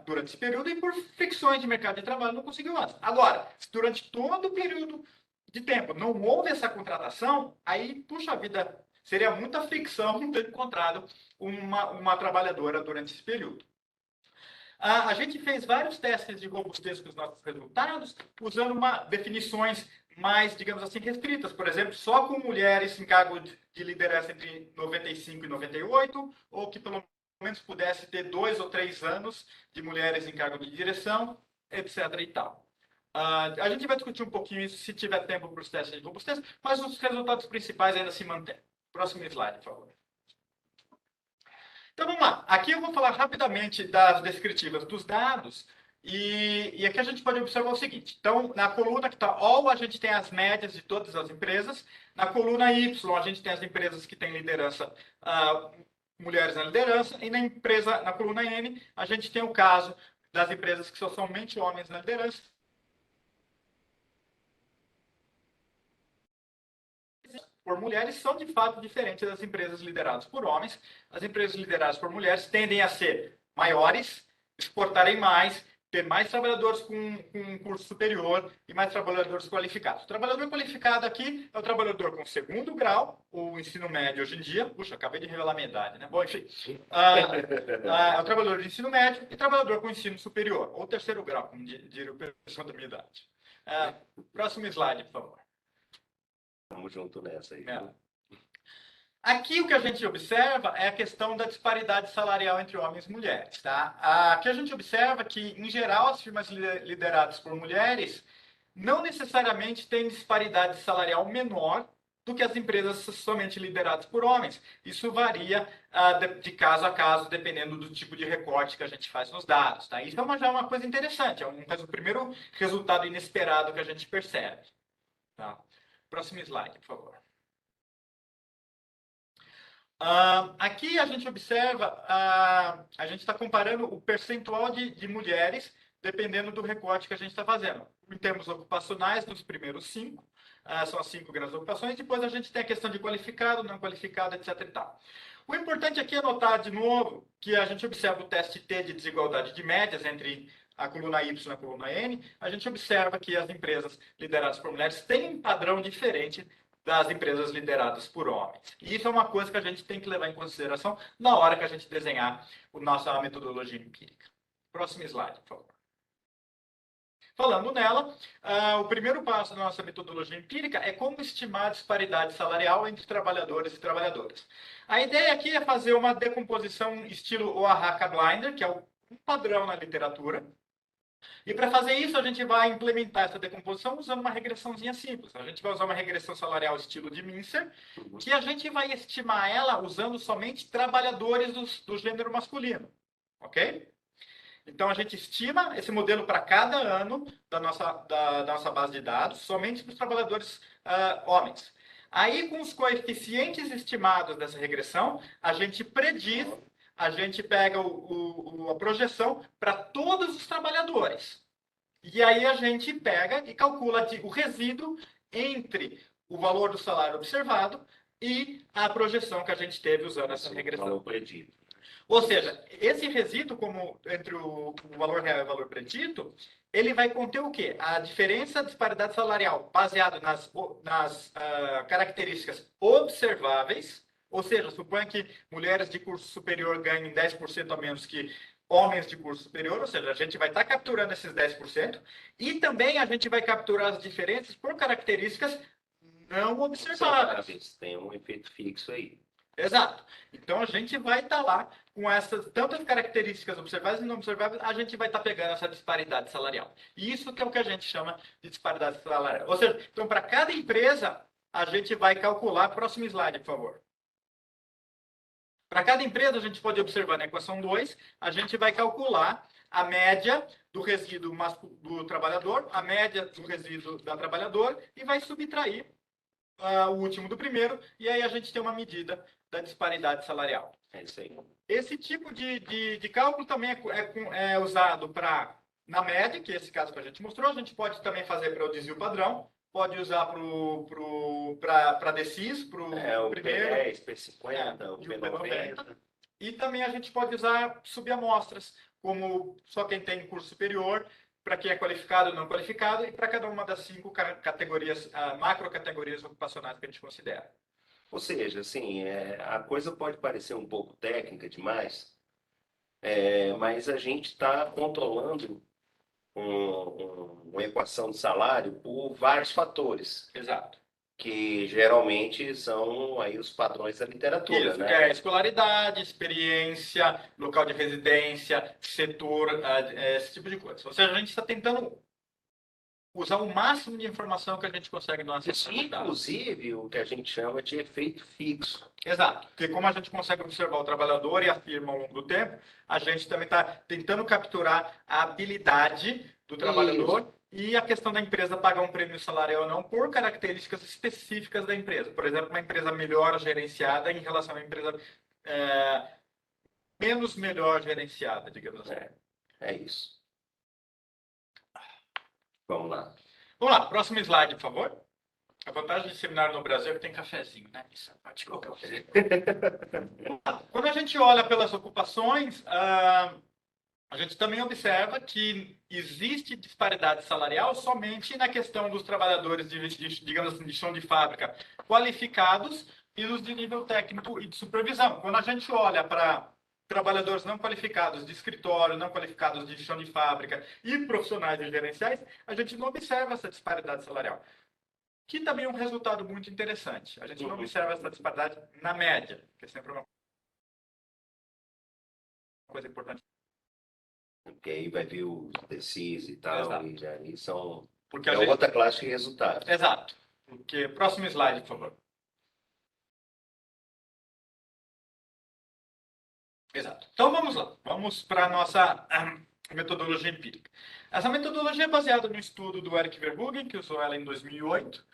durante esse período e por fricções de mercado de trabalho não conseguiu antes. Agora, durante todo o período de tempo não houve essa contratação, aí, puxa vida, seria muita fricção não ter encontrado uma trabalhadora durante esse período. A gente fez vários testes de robustez com os nossos resultados, usando definições mais, digamos assim, restritas. Por exemplo, só com mulheres em cargo de liderança entre 95 e 98, ou que pelo menos pudesse ter 2 ou 3 anos de mulheres em cargo de direção, etc. e tal. A gente vai discutir um pouquinho isso se tiver tempo para os testes de robustez, mas os resultados principais ainda se mantêm. Próximo slide, por favor. Então vamos lá. Aqui eu vou falar rapidamente das descritivas dos dados. E aqui a gente pode observar o seguinte. Então, na coluna que está All, a gente tem as médias de todas as empresas. Na coluna Y, a gente tem as empresas que têm liderança, mulheres na liderança. E na coluna N, a gente tem o caso das empresas que são somente homens na liderança. Por mulheres são, de fato, diferentes das empresas lideradas por homens. As empresas lideradas por mulheres tendem a ser maiores, exportarem mais, ter mais trabalhadores com um curso superior e mais trabalhadores qualificados. O trabalhador qualificado aqui é o trabalhador com segundo grau, ou ensino médio hoje em dia. Puxa, acabei de revelar a minha idade, né? Bom, enfim. É o trabalhador de ensino médio e trabalhador com ensino superior, ou terceiro grau, como diria o pessoal da minha idade. Próximo slide, por favor. Vamos junto nessa aí. Aqui o que a gente observa é a questão da disparidade salarial entre homens e mulheres. Tá? Aqui a gente observa que, em geral, as firmas lideradas por mulheres não necessariamente têm disparidade salarial menor do que as empresas somente lideradas por homens. Isso varia de caso a caso, dependendo do tipo de recorte que a gente faz nos dados. Tá? Isso já é uma coisa interessante, é o primeiro resultado inesperado que a gente percebe. Tá? Próximo slide, por favor. Aqui a gente observa, a gente está comparando o percentual de mulheres dependendo do recorte que a gente está fazendo. Em termos ocupacionais, nos primeiros 5, são as 5 grandes ocupações, depois a gente tem a questão de qualificado, não qualificado, etc. E tal. O importante aqui é notar, de novo, que a gente observa o teste T de desigualdade de médias entre a coluna Y e a coluna N, a gente observa que as empresas lideradas por mulheres têm um padrão diferente das empresas lideradas por homens. E isso é uma coisa que a gente tem que levar em consideração na hora que a gente desenhar a nossa metodologia empírica. Próximo slide, por favor. Falando nela, o primeiro passo da nossa metodologia empírica é como estimar a disparidade salarial entre trabalhadores e trabalhadoras. A ideia aqui é fazer uma decomposição estilo Oaxaca Blinder, que é um padrão na literatura. E para fazer isso, a gente vai implementar essa decomposição usando uma regressãozinha simples. A gente vai usar uma regressão salarial estilo de Mincer, que a gente vai estimar ela usando somente trabalhadores do gênero masculino. Ok? Então, a gente estima esse modelo para cada ano da nossa base de dados, somente para os trabalhadores homens. Aí, com os coeficientes estimados dessa regressão, a gente prediz, a gente pega a projeção para todos os trabalhadores. E aí a gente pega e calcula o resíduo entre o valor do salário observado e a projeção que a gente teve usando essa regressão. Ou seja, esse resíduo, como entre o valor real e o valor predito, ele vai conter o quê? A diferença, a disparidade salarial baseada nas características observáveis, ou seja, suponha que mulheres de curso superior ganhem 10% a menos que homens de curso superior, ou seja, a gente vai estar capturando esses 10%, e também a gente vai capturar as diferenças por características não observáveis. Tem um efeito fixo aí. Exato. Então, a gente vai estar lá com essas tantas características observáveis e não observáveis, a gente vai estar pegando essa disparidade salarial. E isso que é o que a gente chama de disparidade salarial. Ou seja, então, para cada empresa, a gente vai calcular... Próximo slide, por favor. Para cada empresa, a gente pode observar na equação 2, a gente vai calcular a média do resíduo do trabalhador, a média do resíduo da trabalhadora, e vai subtrair o último do primeiro, e aí a gente tem uma medida da disparidade salarial. É isso aí. Esse tipo de cálculo também é usado na média, que é esse caso que a gente mostrou. A gente pode também fazer para o desvio padrão, pode usar para DCIS, para o primeiro. P10, P50, o P90. E também a gente pode usar subamostras, como só quem tem curso superior, para quem é qualificado ou não qualificado, e para cada uma das 5 categorias, macrocategorias ocupacionais que a gente considera. Ou seja, assim, a coisa pode parecer um pouco técnica demais, mas a gente está controlando uma equação de salário por vários fatores. Exato. Que geralmente são aí os padrões da literatura, isso, né? Escolaridade, experiência, local de residência, setor, esse tipo de coisa. Ou seja, a gente está tentando usar o máximo de informação que a gente consegue no nosso dados. Inclusive, o que a gente chama de efeito fixo. Exato, porque como a gente consegue observar o trabalhador e a firma ao longo do tempo, a gente também está tentando capturar a habilidade do trabalhador e a questão da empresa pagar um prêmio salarial ou não por características específicas da empresa. Por exemplo, uma empresa melhor gerenciada em relação a uma empresa menos melhor gerenciada, digamos assim. É isso. Vamos lá. Vamos lá, próximo slide, por favor. A vantagem de seminário no Brasil é que tem cafezinho, né? Isso, pode colocar. Quando a gente olha pelas ocupações, a gente também observa que existe disparidade salarial somente na questão dos trabalhadores, digamos assim, de chão de fábrica qualificados e os de nível técnico e de supervisão. Quando a gente olha para trabalhadores não qualificados de escritório, não qualificados de chão de fábrica e profissionais e gerenciais, a gente não observa essa disparidade salarial. Que também é um resultado muito interessante. A gente não observa essa disparidade na média, que é sempre uma coisa importante. Porque aí vai vir os DCIS e tal, Exato. e são Porque outra classe de resultados. Exato. Porque, próximo slide, por favor. Exato. Então vamos lá, vamos para a nossa metodologia empírica. Essa metodologia é baseada no estudo do Eric Verhoeven, que usou ela em 2008,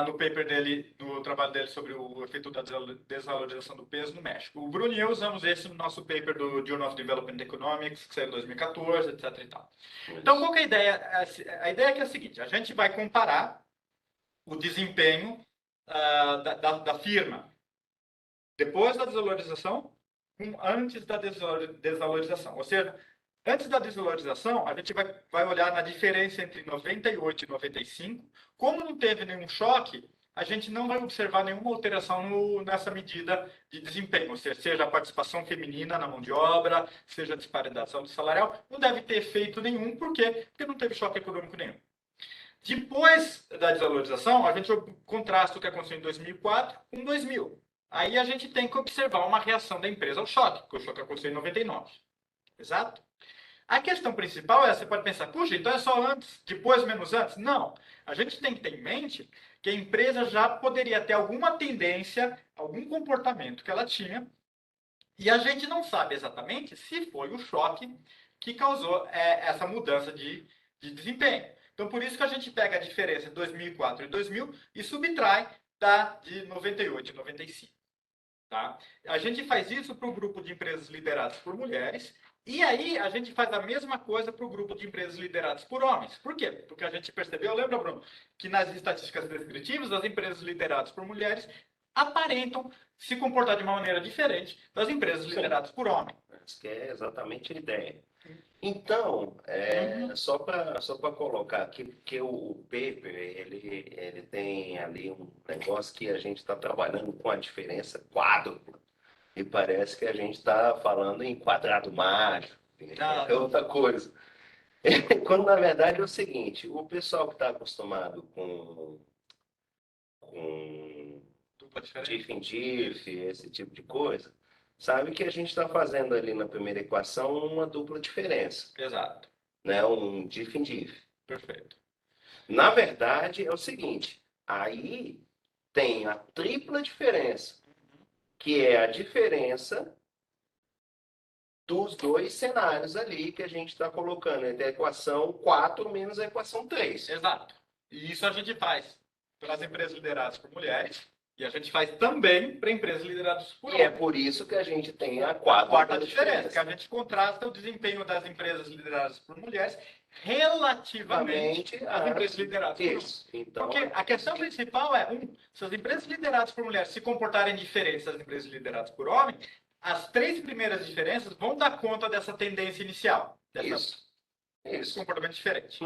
no paper dele, no trabalho dele sobre o efeito da desvalorização do peso no México. O Bruno e eu usamos esse no nosso paper do Journal of Development Economics, que saiu em 2014, etc. E tal. Então, qual que é a ideia? A ideia é que é a seguinte: a gente vai comparar o desempenho da firma depois da desvalorização com antes da desvalorização. Ou seja, antes da desvalorização, a gente vai olhar na diferença entre 98 e 95. Como não teve nenhum choque, a gente não vai observar nenhuma alteração nessa medida de desempenho, ou seja a participação feminina na mão de obra, seja a disparidade salarial, não deve ter efeito nenhum. Por quê? Porque não teve choque econômico nenhum. Depois da desvalorização, a gente contrasta o que aconteceu em 2004 com 2000. Aí a gente tem que observar uma reação da empresa ao choque, porque o choque aconteceu em 99. Exato? A questão principal é, você pode pensar, puxa, então é só antes, depois menos antes? Não. A gente tem que ter em mente que a empresa já poderia ter alguma tendência, algum comportamento que ela tinha, e a gente não sabe exatamente se foi o choque que causou essa mudança de desempenho. Então, por isso que a gente pega a diferença de 2004 e 2000 e subtrai de 98 e 95. Tá? A gente faz isso para o grupo de empresas lideradas por mulheres, e aí a gente faz a mesma coisa para o grupo de empresas lideradas por homens. Por quê? Porque a gente percebeu, lembra, Bruno, que nas estatísticas descritivas, as empresas lideradas por mulheres aparentam se comportar de uma maneira diferente das empresas lideradas por homens. Essa que é exatamente a ideia. Então, só para colocar aqui, porque o paper, ele tem ali um negócio que a gente está trabalhando com a diferença quádrupla, e parece que a gente está falando em quadrado mágico, é outra coisa. Quando, na verdade, é o seguinte, o pessoal que está acostumado com diff em diff, esse tipo de coisa, sabe que a gente está fazendo ali na primeira equação uma dupla diferença. Exato. Né? Um diff em diff. Perfeito. Na verdade, é o seguinte, aí tem a tripla diferença, que é a diferença dos dois cenários ali que a gente está colocando entre a equação 4 menos a equação 3. Exato. E isso a gente faz para as empresas lideradas por mulheres, e a gente faz também para empresas lideradas por homens. E é por isso que a gente tem a quarta diferença. Que a gente contrasta o desempenho das empresas lideradas por mulheres relativamente às empresas lideradas por homens. Então, porque a questão principal é, se as empresas lideradas por mulheres se comportarem diferentes das empresas lideradas por homens, as três primeiras diferenças vão dar conta dessa tendência inicial. Esse comportamento diferente.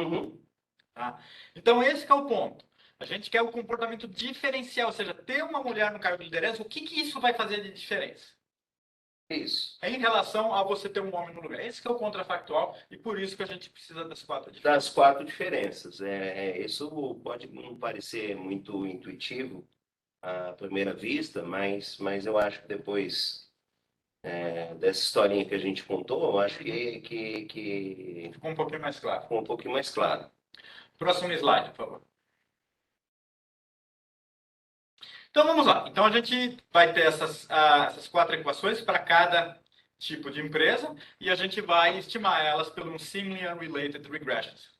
Tá? Então, esse que é o ponto. A gente quer o comportamento diferencial, ou seja, ter uma mulher no cargo de liderança, o que isso vai fazer de diferença? Isso. Em relação a você ter um homem no lugar. Esse que é o contrafactual, e por isso que a gente precisa das quatro diferenças. Das quatro diferenças. Isso pode não parecer muito intuitivo à primeira vista, mas eu acho que depois dessa historinha que a gente contou, eu acho que ficou um pouquinho mais claro. Ficou um pouquinho mais claro. Próximo slide, por favor. Então vamos lá. Então a gente vai ter essas quatro equações para cada tipo de empresa e a gente vai estimar elas pelo um Similarly Unrelated Regressions.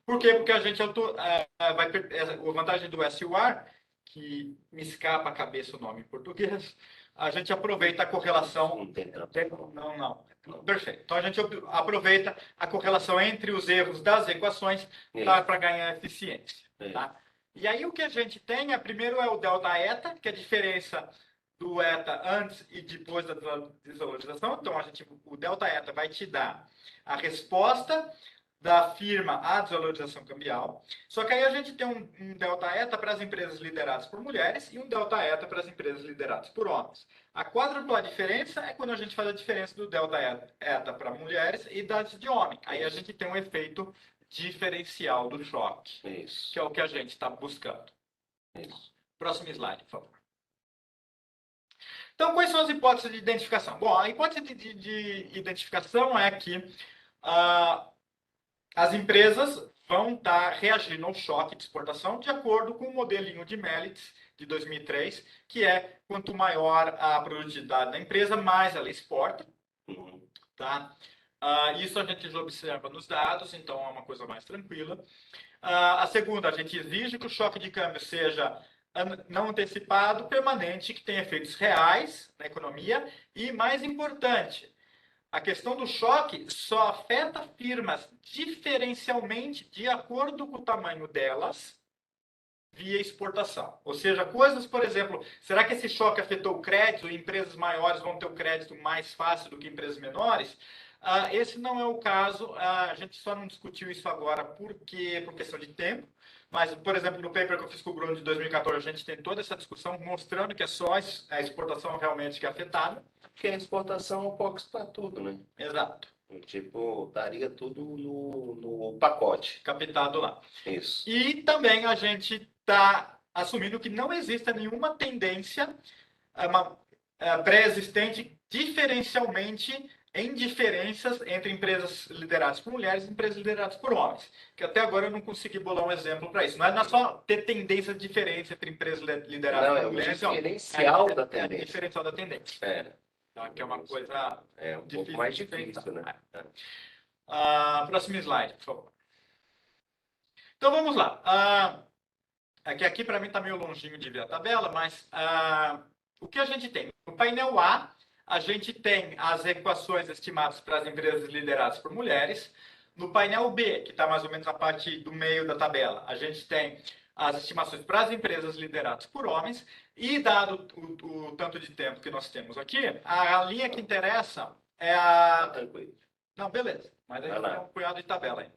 Por quê? Porque a gente vai a vantagem do SUR, que me escapa a cabeça o nome em português, a gente aproveita a correlação. Não. Perfeito. Então a gente aproveita a correlação entre os erros das equações para ganhar eficiência. Tá? E aí o que a gente tem, primeiro é o delta eta, que é a diferença do eta antes e depois da desvalorização. Então, o delta eta vai te dar a resposta da firma à desvalorização cambial. Só que aí a gente tem um delta eta para as empresas lideradas por mulheres e um delta eta para as empresas lideradas por homens. A quádrupla diferença é quando a gente faz a diferença do delta eta para mulheres e das de homem. Aí a gente tem um efeito diferencial do choque, que é o que a gente está buscando. Próximo slide, por favor. Então, quais são as hipóteses de identificação? Bom, a hipótese de identificação é que as empresas vão estar reagindo ao choque de exportação de acordo com o modelinho de Mellitz de 2003, que é quanto maior a produtividade da empresa, mais ela exporta. Tá? Isso a gente já observa nos dados, então é uma coisa mais tranquila. A segunda, a gente exige que o choque de câmbio seja não antecipado, permanente, que tenha efeitos reais na economia e, mais importante, a questão do choque só afeta firmas diferencialmente de acordo com o tamanho delas via exportação. Ou seja, coisas, por exemplo, será que esse choque afetou o crédito e empresas maiores vão ter o crédito mais fácil do que empresas menores? Esse não é o caso, a gente só não discutiu isso agora por questão de tempo, mas, por exemplo, no paper que eu fiz com o Bruno de 2014, a gente tem toda essa discussão mostrando que é só a exportação realmente que é afetada. Porque a exportação é um pouco para tudo, né? Exato. Tipo, daria tudo no pacote. Captado lá. Isso. E também a gente está assumindo que não exista nenhuma tendência pré-existente diferencialmente em diferenças entre empresas lideradas por mulheres e empresas lideradas por homens. Que até agora eu não consegui bolar um exemplo para isso. Não é só ter tendência diferente entre empresas lideradas por mulheres e homens. É o diferencial da tendência. É diferencial da tendência. Então, que é uma coisa um pouco mais difícil, né? Próximo slide, por favor. Então, vamos lá. Aqui para mim está meio longinho de ver a tabela, mas o que a gente tem? No painel a gente tem as equações estimadas para as empresas lideradas por mulheres. No painel B, que está mais ou menos na parte do meio da tabela, a gente tem as estimações para as empresas lideradas por homens. E dado o tanto de tempo que nós temos aqui, a linha que interessa é a... Não, beleza. Mas a gente tem um punhado de tabela ainda.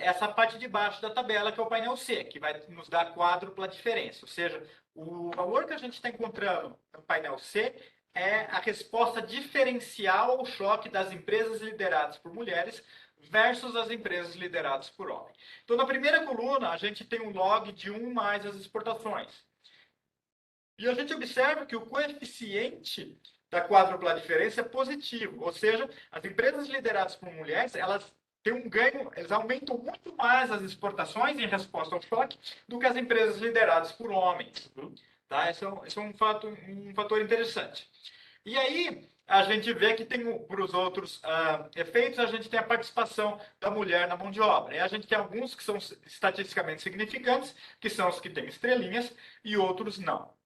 Essa parte de baixo da tabela, que é o painel C, que vai nos dar quádrupla diferença. Ou seja, o valor que a gente está encontrando no painel C é a resposta diferencial ao choque das empresas lideradas por mulheres versus as empresas lideradas por homens. Então, na primeira coluna, a gente tem um log de 1 mais as exportações. E a gente observa que o coeficiente da quádrupla diferença é positivo. Ou seja, as empresas lideradas por mulheres, elas têm um ganho, eles aumentam muito mais as exportações em resposta ao choque do que as empresas lideradas por homens. Tá? Esse é um fator interessante. E aí, a gente vê que tem, para os outros efeitos, a gente tem a participação da mulher na mão de obra. E a gente tem alguns que são estatisticamente significantes, que são os que têm estrelinhas, e outros não.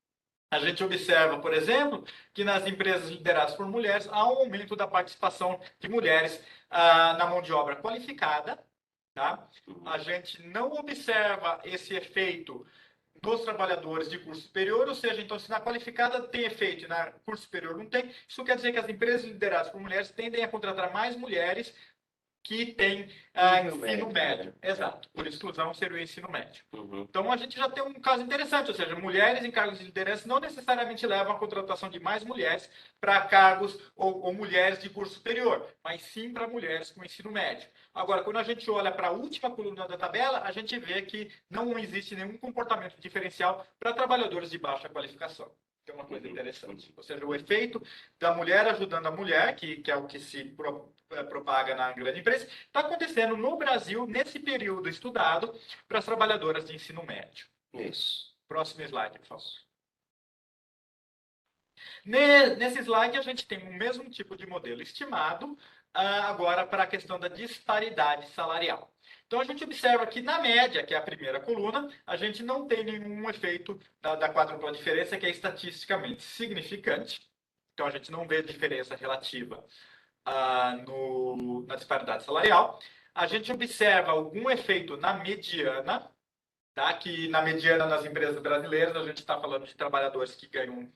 A gente observa, por exemplo, que nas empresas lideradas por mulheres há um aumento da participação de mulheres na mão de obra qualificada. Tá? A gente não observa esse efeito dos trabalhadores de curso superior, ou seja, então, se na qualificada tem efeito e na curso superior não tem, isso quer dizer que as empresas lideradas por mulheres tendem a contratar mais mulheres que têm ensino médio. Exato. Por exclusão seria o ensino médio. Então, a gente já tem um caso interessante, ou seja, mulheres em cargos de liderança não necessariamente levam a contratação de mais mulheres para cargos ou mulheres de curso superior, mas sim para mulheres com ensino médio. Agora, quando a gente olha para a última coluna da tabela, a gente vê que não existe nenhum comportamento diferencial para trabalhadores de baixa qualificação. Que é uma coisa interessante. Ou seja, o efeito da mulher ajudando a mulher, que é o que se propaga na grande empresa, está acontecendo no Brasil, nesse período estudado, para as trabalhadoras de ensino médio. Isso. Próximo slide, por favor. Nesse slide, a gente tem o mesmo tipo de modelo estimado, agora para a questão da disparidade salarial. Então, a gente observa que, na média, que é a primeira coluna, a gente não tem nenhum efeito da quádrupla diferença, que é estatisticamente significante. Então, a gente não vê diferença relativa na disparidade salarial. A gente observa algum efeito na mediana, tá? Que na mediana nas empresas brasileiras, a gente está falando de trabalhadores que ganham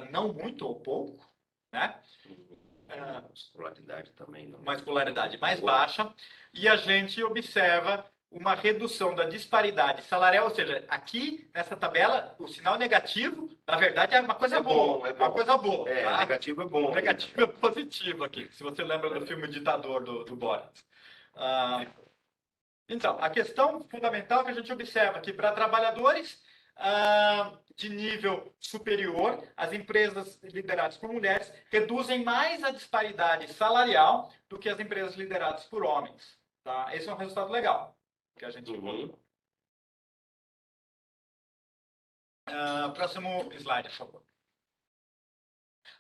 não muito ou pouco, né? Escolaridade também não. Uma escolaridade mais baixa, e a gente observa uma redução da disparidade salarial, ou seja, aqui nessa tabela, o sinal negativo, na verdade, é uma coisa boa. É uma coisa boa. Tá? Negativo é bom. Negativo é positivo aqui, se você lembra do filme Ditador, do Borat. Então, a questão fundamental que a gente observa aqui para trabalhadores de nível superior, as empresas lideradas por mulheres reduzem mais a disparidade salarial do que as empresas lideradas por homens. Tá? Esse é um resultado legal que a gente Próximo slide, por favor.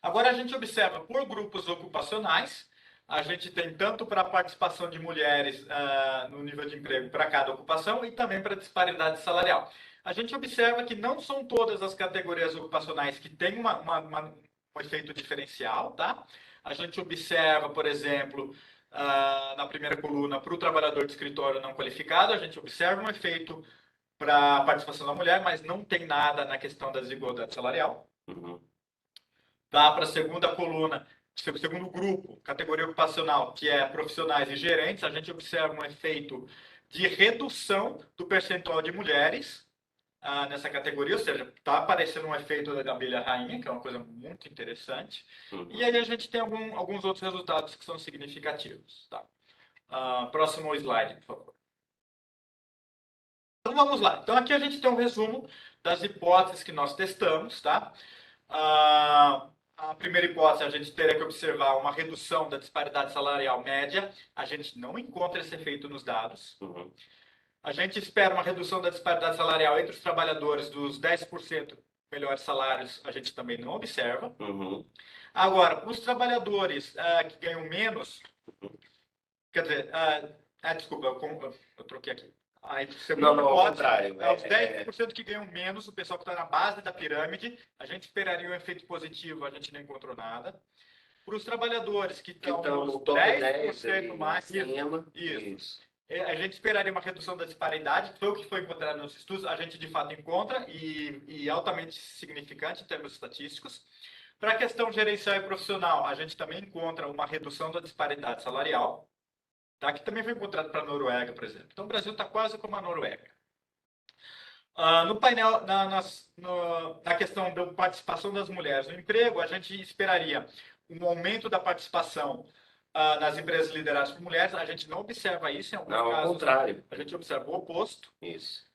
Agora a gente observa por grupos ocupacionais. A gente tem tanto para a participação de mulheres no nível de emprego para cada ocupação e também para a disparidade salarial. A gente observa que não são todas as categorias ocupacionais que têm um efeito diferencial, tá? A gente observa, por exemplo, na primeira coluna, para o trabalhador de escritório não qualificado, a gente observa um efeito para a participação da mulher, mas não tem nada na questão da desigualdade salarial. Uhum. Tá? Para a segunda coluna, segundo grupo, categoria ocupacional, que é profissionais e gerentes, a gente observa um efeito de redução do percentual de mulheres nessa categoria, ou seja, está aparecendo um efeito da abelha rainha, que é uma coisa muito interessante. Uhum. E aí a gente tem alguns outros resultados que são significativos. Tá? Próximo slide, por favor. Então vamos lá. Então aqui a gente tem um resumo das hipóteses que nós testamos, tá? A primeira hipótese, a gente teria que observar uma redução da disparidade salarial média. A gente não encontra esse efeito nos dados. Uhum. A gente espera uma redução da disparidade salarial entre os trabalhadores dos 10% melhores salários, a gente também não observa. Uhum. Agora, os trabalhadores que ganham menos, quer dizer, desculpa, eu troquei aqui. Não, ao contrário. Os 10% que ganham menos, o pessoal que está na base da pirâmide, a gente esperaria um efeito positivo, a gente não encontrou nada. Para os trabalhadores que estão no top 10% mais, isso. A gente esperaria uma redução da disparidade, que foi o que foi encontrado nos estudos, a gente de fato encontra, e altamente significante em termos estatísticos. Para a questão gerencial e profissional, a gente também encontra uma redução da disparidade salarial, tá? Que também foi encontrado para a Noruega, por exemplo. Então, o Brasil está quase como a Noruega. No painel, na questão da participação das mulheres no emprego, a gente esperaria um aumento da participação nas empresas lideradas por mulheres. A gente não observa isso em alguns casos. Ao contrário. A gente observa o oposto. Isso.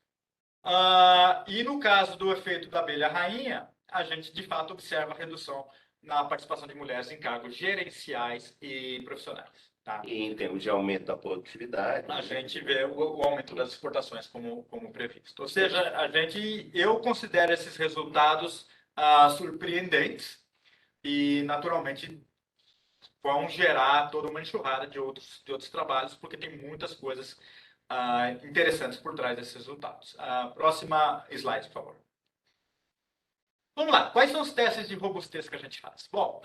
E no caso do efeito da abelha rainha, a gente de fato observa a redução na participação de mulheres em cargos gerenciais e profissionais. Tá? E em termos de aumento da produtividade, a gente vê o aumento das exportações como previsto. Ou seja, eu considero esses resultados surpreendentes e, naturalmente, vão gerar toda uma enxurrada de outros trabalhos, porque tem muitas coisas interessantes por trás desses resultados. Próxima slide, por favor. Vamos lá. Quais são os testes de robustez que a gente faz? Bom,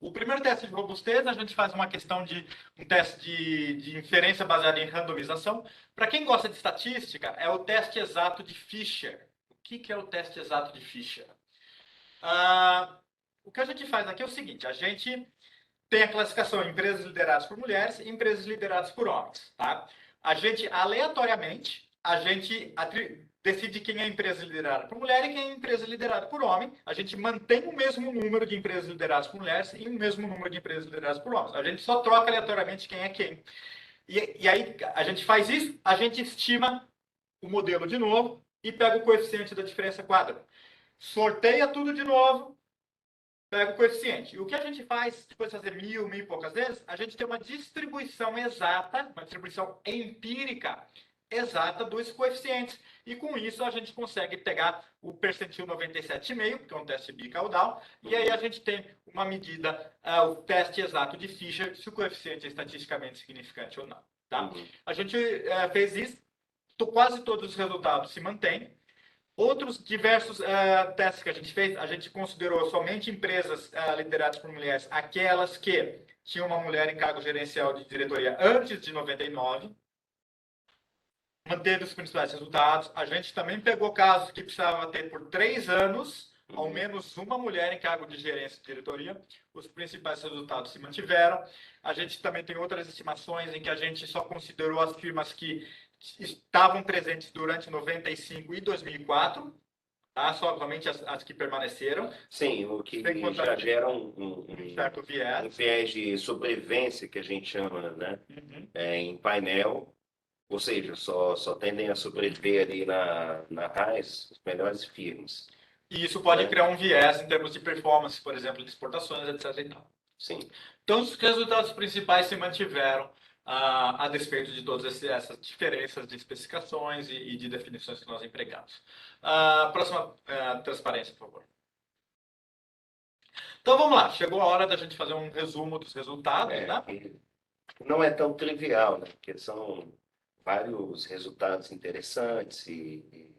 o primeiro teste de robustez, a gente faz uma questão de um teste de inferência baseada em randomização. Para quem gosta de estatística, é o teste exato de Fisher. O que é o teste exato de Fisher? O que a gente faz aqui é o seguinte, a gente tem a classificação em empresas lideradas por mulheres e empresas lideradas por homens. Tá? A gente, aleatoriamente, decide quem é empresa liderada por mulher e quem é empresa liderada por homem. A gente mantém o mesmo número de empresas lideradas por mulheres e o mesmo número de empresas lideradas por homens. A gente só troca aleatoriamente quem é quem. E aí a gente faz isso, a gente estima o modelo de novo e pega o coeficiente da diferença quadra. Sorteia tudo de novo, pega o coeficiente. E o que a gente faz, depois de fazer mil e poucas vezes, a gente tem uma distribuição exata, uma distribuição empírica exata dos coeficientes. E com isso a gente consegue pegar o percentil 97,5, que é um teste bicaudal, e aí a gente tem uma medida, o teste exato de Fisher, se o coeficiente é estatisticamente significante ou não. Tá? A gente fez isso, quase todos os resultados se mantêm. Outros diversos testes que a gente fez, a gente considerou somente empresas lideradas por mulheres, aquelas que tinham uma mulher em cargo gerencial de diretoria antes de 99, manteve os principais resultados. A gente também pegou casos que precisava ter por 3 anos, ao menos uma mulher em cargo de gerência e diretoria. Os principais resultados se mantiveram. A gente também tem outras estimações em que a gente só considerou as firmas que estavam presentes durante 95 e 2004, tá? Só, obviamente, as que permaneceram. Sim, o que já gera um certo viés. Um viés de sobrevivência, que a gente chama, né? Em painel. Ou seja, só tendem a sobreviver ali na raiz os melhores firmas. E isso pode criar um viés em termos de performance, por exemplo, de exportações, etc. E tal. Sim. Então, os resultados principais se mantiveram a despeito de todas essas diferenças de especificações e de definições que nós empregamos. Próxima transparência, por favor. Então vamos lá, chegou a hora da gente fazer um resumo dos resultados, né? E não é tão trivial, né? Porque são vários resultados interessantes e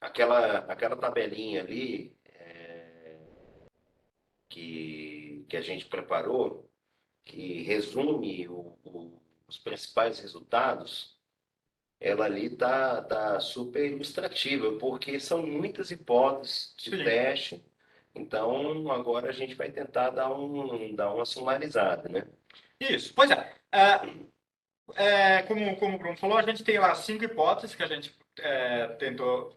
aquela tabelinha ali que a gente preparou, que resume os principais resultados, ela ali tá super ilustrativa, porque são muitas hipóteses de Sim. teste. Então, agora a gente vai tentar dar uma sumarizada, né? Isso, pois é. Como o Bruno falou, a gente tem lá 5 hipóteses que a gente tentou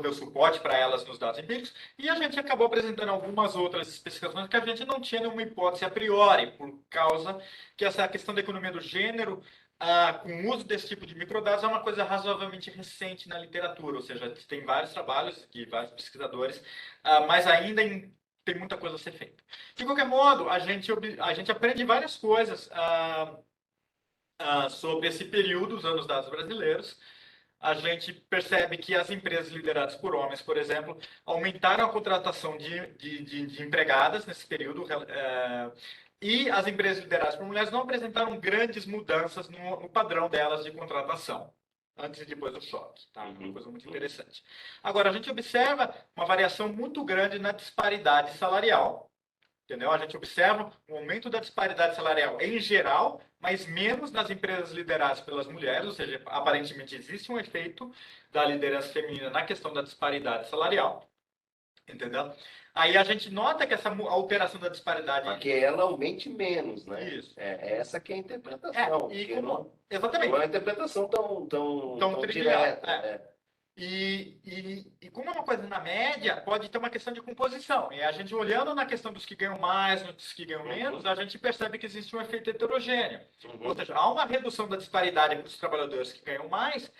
ver o suporte para elas nos dados empíricos, e a gente acabou apresentando algumas outras especificações que a gente não tinha nenhuma hipótese a priori, por causa que essa questão da economia do gênero, com o uso desse tipo de microdados, é uma coisa razoavelmente recente na literatura, ou seja, tem vários trabalhos de vários pesquisadores, mas ainda tem muita coisa a ser feita. De qualquer modo, a gente aprende várias coisas sobre esse período, usando os dados brasileiros. A gente percebe que as empresas lideradas por homens, por exemplo, aumentaram a contratação de empregadas nesse período, e as empresas lideradas por mulheres não apresentaram grandes mudanças no padrão delas de contratação, antes e depois do choque. Tá? Uma coisa muito interessante. Agora, a gente observa uma variação muito grande na disparidade salarial. Entendeu? A gente observa um aumento da disparidade salarial em geral, mas menos nas empresas lideradas pelas mulheres, ou seja, aparentemente existe um efeito da liderança feminina na questão da disparidade salarial. Entendeu? Aí a gente nota que essa alteração da disparidade. Para que ela aumente menos, né? Isso. Essa que é a interpretação. Exatamente. Não é uma interpretação tão trivial. direta. E como é uma coisa na média, pode ter uma questão de composição. E a gente olhando na questão dos que ganham mais, dos que ganham menos, a gente percebe que existe um efeito heterogêneo. Ou seja, há uma redução da disparidade para os trabalhadores que ganham mais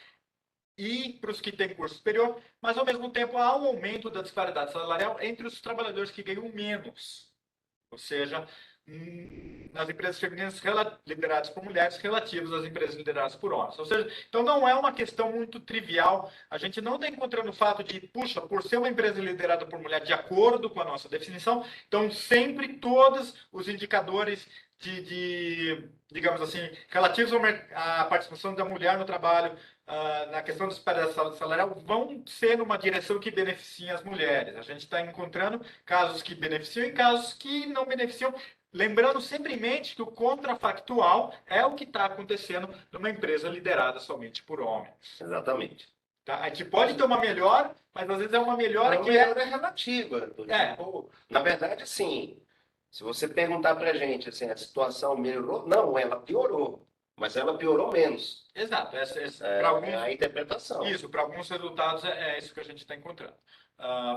e para os que têm curso superior, mas ao mesmo tempo há um aumento da disparidade salarial entre os trabalhadores que ganham menos. Ou seja, nas empresas femininas lideradas por mulheres relativas às empresas lideradas por homens. Ou seja, então não é uma questão muito trivial. A gente não está encontrando o fato de, puxa, por ser uma empresa liderada por mulher de acordo com a nossa definição, então sempre todos os indicadores digamos assim, relativos à participação da mulher no trabalho, na questão da disparidade salarial, vão ser numa direção que beneficie as mulheres. A gente está encontrando casos que beneficiam e casos que não beneficiam. Lembrando sempre em mente que o contrafactual é o que está acontecendo numa empresa liderada somente por homens. Exatamente. Tá? A gente pode ter uma melhora, mas às vezes é uma melhora que é relativa. Na verdade, sim. Se você perguntar para a gente assim, a situação melhorou, não, ela piorou. Mas ela piorou menos. Exato. É a interpretação. Isso, para alguns resultados é isso que a gente está encontrando.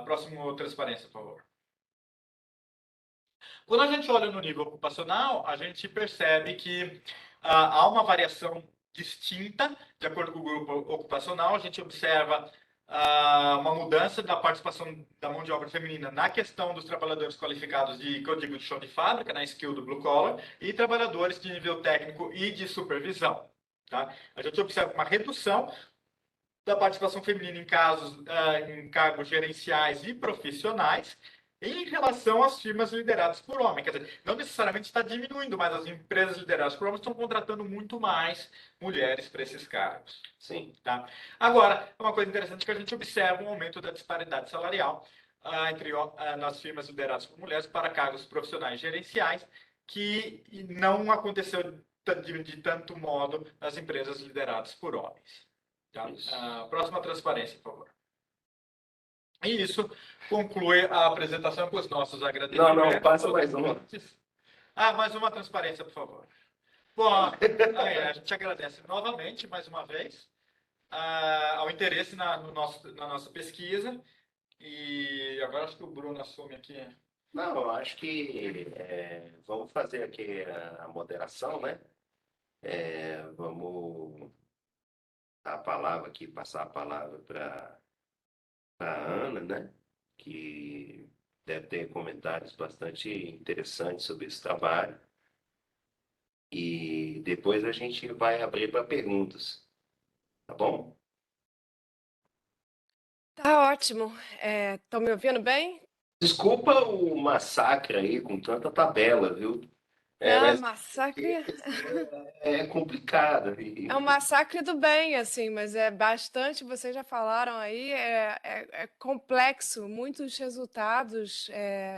Próximo, transparência, por favor. Quando a gente olha no nível ocupacional, a gente percebe que há uma variação distinta de acordo com o grupo ocupacional. A gente observa uma mudança da participação da mão de obra feminina na questão dos trabalhadores qualificados que eu digo de chão de fábrica, na skill do blue collar, e trabalhadores de nível técnico e de supervisão. Tá? A gente observa uma redução da participação feminina em cargos gerenciais e profissionais, em relação às firmas lideradas por homens. Quer dizer, não necessariamente está diminuindo, mas as empresas lideradas por homens estão contratando muito mais mulheres para esses cargos. Sim. Tá? Agora, uma coisa interessante é que a gente observa um aumento da disparidade salarial nas firmas lideradas por mulheres para cargos profissionais gerenciais, que não aconteceu de tanto modo nas empresas lideradas por homens. Tá? Próxima transparência, por favor. E isso conclui a apresentação com os nossos agradecimentos. Não, passa mais uma. Mais uma transparência, por favor. Bom, a gente agradece novamente, mais uma vez, ao interesse na nossa pesquisa. E agora acho que o Bruno assume aqui. Não, eu acho que vamos fazer aqui a moderação, né? Vamos dar a palavra aqui, passar a palavra para a Ana, né? Que deve ter comentários bastante interessantes sobre esse trabalho. e depois a gente vai abrir para perguntas, tá bom? Tá ótimo. Estão me ouvindo bem? Desculpa o massacre aí com tanta tabela, viu? Não, Mas massacre. é complicado. É um massacre do bem, assim, mas é bastante, vocês já falaram aí, é complexo, muitos resultados,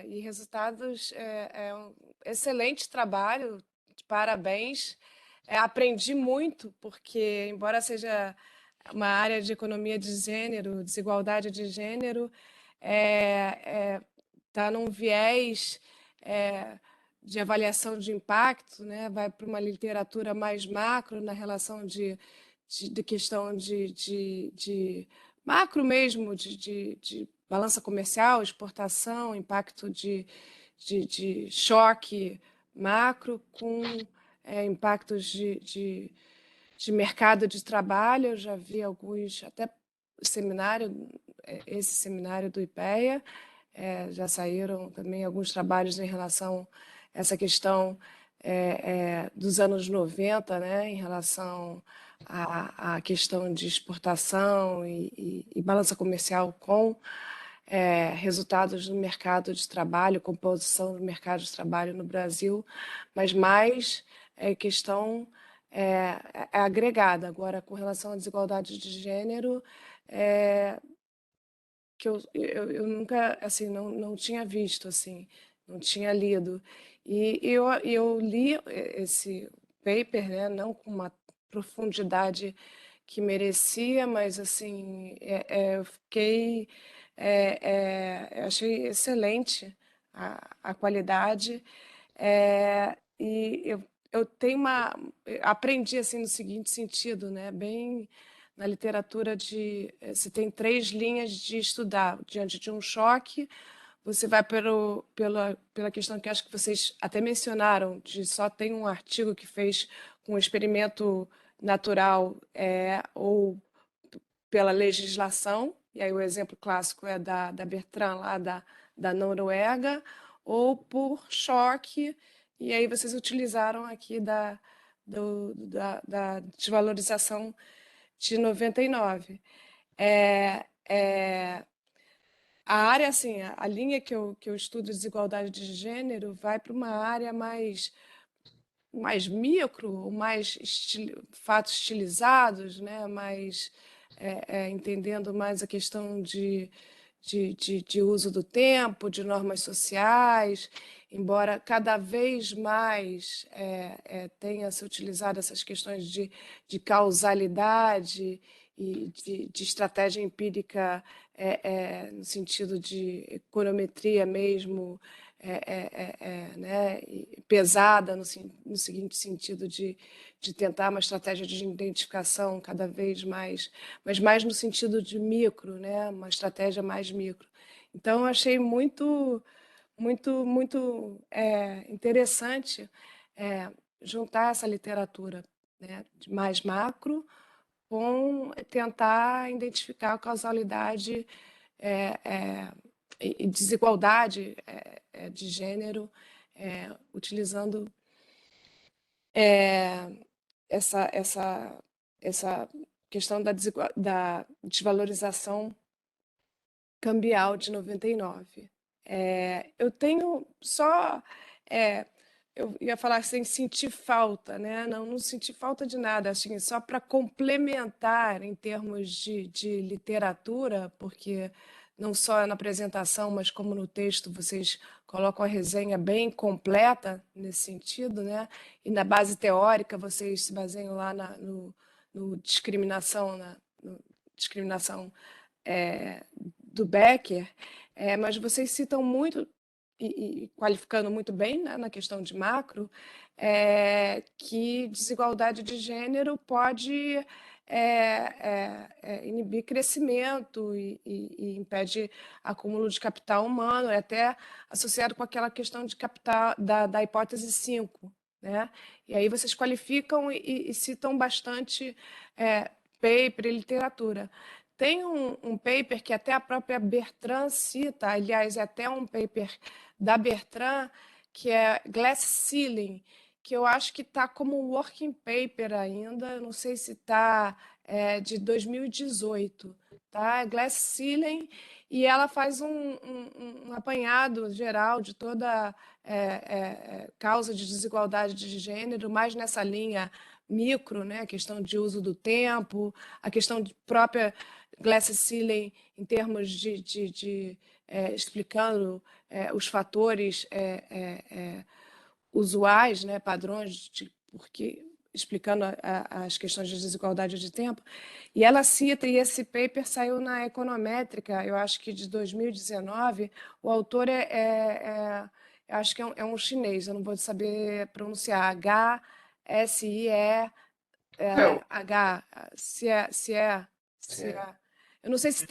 e resultados, é um excelente trabalho, de parabéns. Aprendi muito, porque, embora seja uma área de economia de gênero, desigualdade de gênero, está num viés é, de avaliação de impacto, né? Vai para uma literatura mais macro na relação de questão de macro mesmo, de balança comercial, exportação, impacto de choque macro com impactos de mercado de trabalho. Eu já vi alguns, até seminário, esse seminário do IPEA, já saíram também alguns trabalhos em relação a essa questão dos anos 90, né, em relação à questão de exportação e balança comercial com resultados no mercado de trabalho, composição do mercado de trabalho no Brasil, mas mais questão agregada. Agora, com relação à desigualdade de gênero, é, que eu nunca, assim, não tinha visto, assim, não tinha lido. E eu li esse paper, né, não com uma profundidade que merecia, mas, assim, eu fiquei, eu achei excelente a qualidade, e eu tenho aprendi, assim, no seguinte sentido, né, bem na literatura você tem três linhas de estudar. Diante de um choque, você vai pela questão que acho que vocês até mencionaram, de só tem um artigo que fez com um experimento natural ou pela legislação, e aí o exemplo clássico é da Bertrand, lá da Noruega, ou por choque, e aí vocês utilizaram aqui da desvalorização de 99. É, é, a área, assim, a linha que eu estudo desigualdade de gênero vai para uma área mais micro, mais fatos estilizados, né? Mais entendendo mais a questão de uso do tempo, de normas sociais, embora cada vez mais tenha se utilizado essas questões de causalidade e de estratégia empírica no sentido de econometria mesmo, né, pesada no seguinte sentido de tentar uma estratégia de identificação cada vez mais, mas mais no sentido de micro, né, uma estratégia mais micro. Então, eu achei muito interessante juntar essa literatura, né, de mais macro com tentar identificar a causalidade e desigualdade de gênero, utilizando essa questão da desvalorização cambial de 99. Eu tenho só. é, eu ia falar assim, sentir falta, né? Não senti falta de nada, assim, só para complementar em termos de literatura, porque não só na apresentação, mas como no texto, vocês colocam a resenha bem completa nesse sentido, né? E na base teórica, vocês se baseiam lá no discriminação, no discriminação do Becker, mas vocês citam muito, e qualificando muito bem, né, na questão de macro, que desigualdade de gênero pode inibir crescimento e impede acúmulo de capital humano, é até associado com aquela questão de capital da hipótese 5, né? E aí vocês qualificam e citam bastante paper e literatura. Tem um paper que até a própria Bertrand cita, aliás, é até um paper da Bertrand, que é Glass Ceiling, que eu acho que está como working paper ainda, não sei se está de 2018, tá? Glass Ceiling, e ela faz um apanhado geral de toda causa de desigualdade de gênero, mais nessa linha micro, né? A questão de uso do tempo, a questão de própria Glass Ceiling em termos de explicando os fatores usuais, né, padrões, porque explicando as questões de desigualdade de tempo. E ela cita, e esse paper saiu na Econométrica, eu acho que de 2019, o autor acho que é um chinês, eu não vou saber pronunciar, H-S-I-E, H, se é. Eu não sei se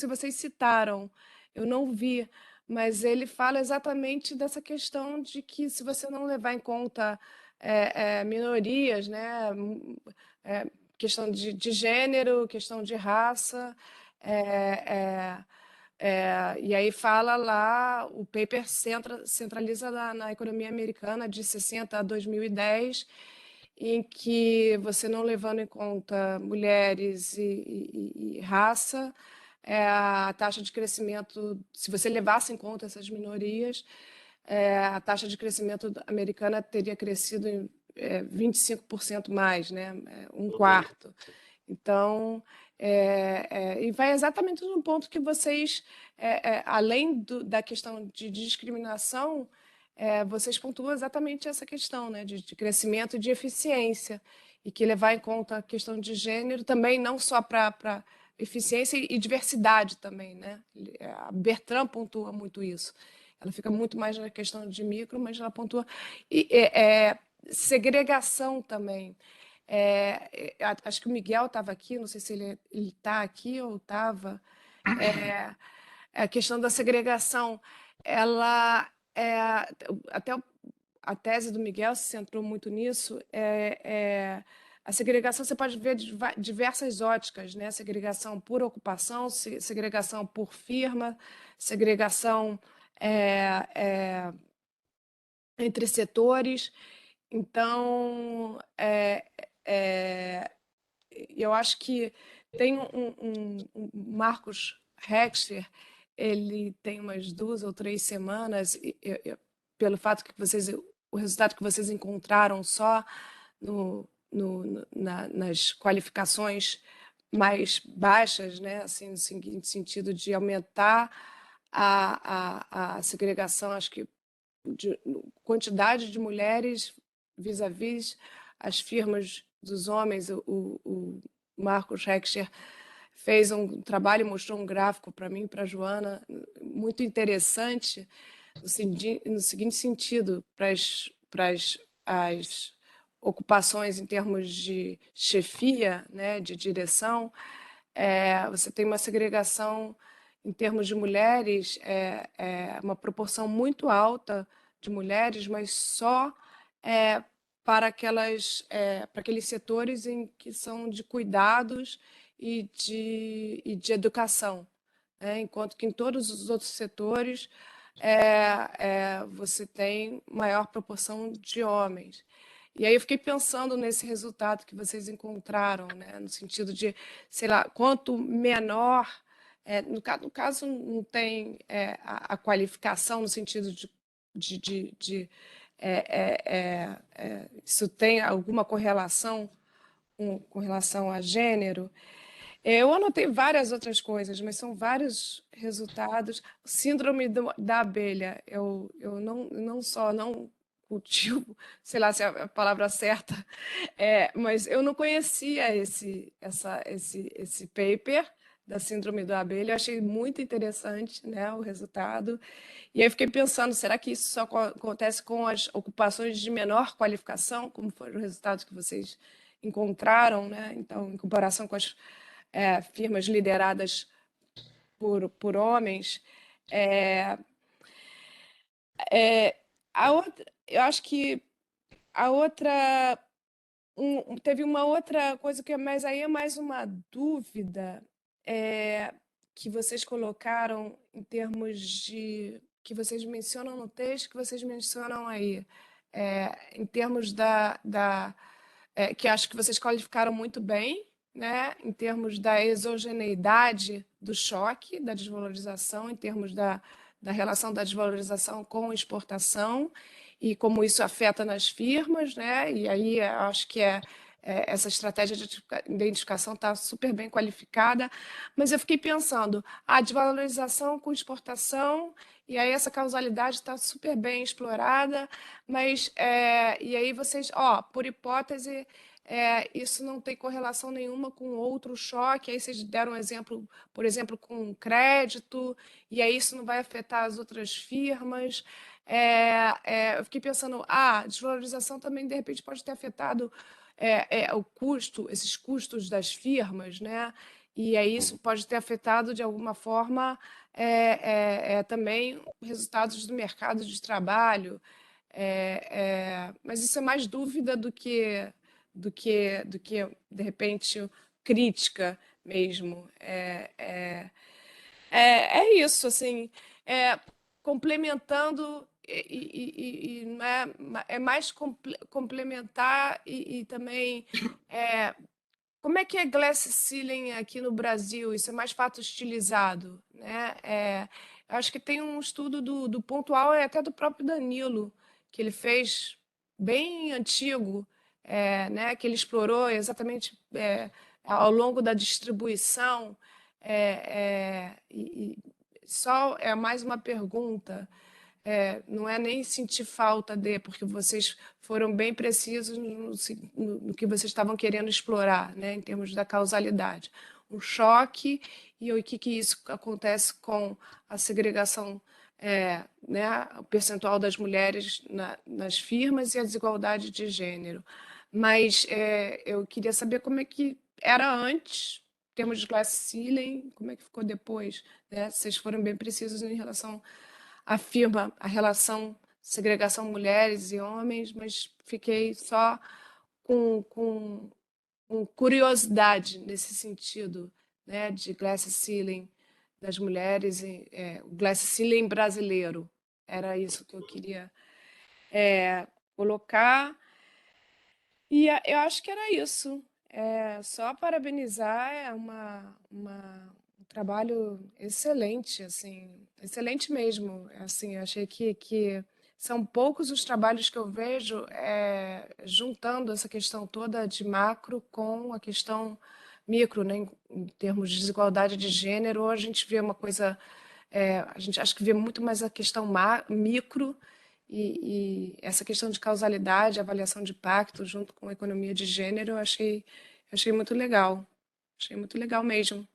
vocês citaram, eu não vi, mas ele fala exatamente dessa questão de que se você não levar em conta minorias, né, questão de gênero, questão de raça, é, e aí fala lá, o paper centraliza na economia americana de 60 a 2010, em que você não levando em conta mulheres e raça, a taxa de crescimento, se você levasse em conta essas minorias, a taxa de crescimento americana teria crescido em 25% mais, né? Um quarto. Então, e vai exatamente no ponto que vocês, além da questão de discriminação, vocês pontuam exatamente essa questão, né, de crescimento e de eficiência, e que levar em conta a questão de gênero também, não só para eficiência e diversidade também, né? A Bertrand pontua muito isso. Ela fica muito mais na questão de micro, mas ela pontua segregação também. Acho que o Miguel estava aqui, não sei se ele está aqui ou estava. A questão da segregação, ela até a tese do Miguel se centrou muito nisso. A segregação você pode ver de diversas óticas, né? Segregação por ocupação, segregação por firma, segregação entre setores. Então, eu acho que tem um Marcus Hexter, ele tem umas 2 ou 3 semanas, pelo fato que o resultado que vocês encontraram só nas qualificações mais baixas, né? Assim, no seguinte sentido de aumentar a segregação, acho que de quantidade de mulheres vis-à-vis as firmas dos homens. O Marcos Hexter fez um trabalho, mostrou um gráfico para mim, para a Joana, muito interessante, no seguinte sentido, para as ocupações em termos de chefia, né, de direção, você tem uma segregação em termos de mulheres, uma proporção muito alta de mulheres, mas só para aqueles setores em que são de cuidados e de educação, né? Enquanto que em todos os outros setores você tem maior proporção de homens. E aí eu fiquei pensando nesse resultado que vocês encontraram, né? No sentido de, sei lá, quanto menor, no caso não tem a qualificação no sentido de isso tem alguma correlação com relação a gênero. Eu anotei várias outras coisas, mas são vários resultados. Síndrome da abelha, eu não só não cultivo, sei lá se é a palavra certa, mas eu não conhecia esse paper da síndrome da abelha. Eu achei muito interessante, né, o resultado. E aí eu fiquei pensando, será que isso só acontece com as ocupações de menor qualificação, como foram os resultados que vocês encontraram, né? Então, em comparação com as firmas lideradas por homens. Eu acho que a outra teve uma outra coisa que mas aí é mais uma dúvida que vocês colocaram em termos de que vocês mencionam no texto, que vocês mencionam aí em termos que acho que vocês qualificaram muito bem, né, em termos da exogeneidade do choque, da desvalorização, em termos da relação da desvalorização com exportação e como isso afeta nas firmas, né? E aí acho que essa estratégia de identificação está super bem qualificada, mas eu fiquei pensando, a desvalorização com exportação, e aí essa causalidade está super bem explorada, mas e aí vocês, por hipótese, isso não tem correlação nenhuma com outro choque, aí vocês deram um exemplo, por exemplo, com crédito, e aí isso não vai afetar as outras firmas. Eu fiquei pensando, a desvalorização também, de repente, pode ter afetado o custo, esses custos das firmas, né? E aí isso pode ter afetado, de alguma forma, também resultados do mercado de trabalho. Mas isso é mais dúvida do que de repente, crítica mesmo. É isso, assim, é, complementando né, é mais complementar e também como é que é glass ceiling aqui no Brasil? Isso é mais fato estilizado, né? Eu acho que tem um estudo do Pontual e até do próprio Danilo que ele fez bem antigo, né? Que ele explorou exatamente ao longo da distribuição. Só é mais uma pergunta. Não é nem sentir falta de, porque vocês foram bem precisos no que vocês estavam querendo explorar, né, em termos da causalidade. Um choque e o que isso acontece com a segregação, né, o percentual das mulheres nas firmas e a desigualdade de gênero. Mas eu queria saber como é que era antes, em termos de glass ceiling, como é que ficou depois, né? Vocês foram bem precisos em relação afirma a relação segregação mulheres e homens, mas fiquei só com curiosidade nesse sentido, né, de glass ceiling das mulheres, o glass ceiling brasileiro. Era isso que eu queria colocar. E eu acho que era isso. Só parabenizar, um trabalho excelente, assim, excelente mesmo. Assim, eu achei que são poucos os trabalhos que eu vejo juntando essa questão toda de macro com a questão micro, né, em termos de desigualdade de gênero. Ou a gente vê uma coisa, a gente acho que vê muito mais a questão micro e essa questão de causalidade, avaliação de impacto, junto com a economia de gênero, eu achei muito legal. Achei muito legal mesmo.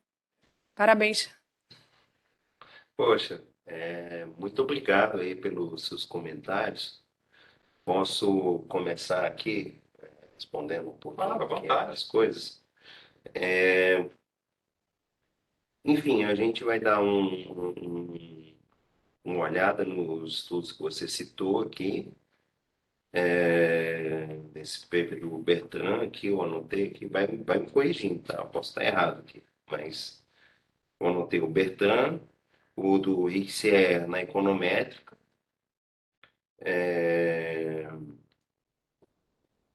Parabéns. Poxa, muito obrigado aí pelos seus comentários. Posso começar aqui respondendo um pouquinho Fala, à vontade. as coisas. Enfim, a gente vai dar uma olhada nos estudos que você citou aqui, nesse paper do Bertrand, que eu anotei, que vai me corrigindo, tá? Eu posso estar errado aqui, mas eu anotei o Bertrand, o do Rixier na econométrica.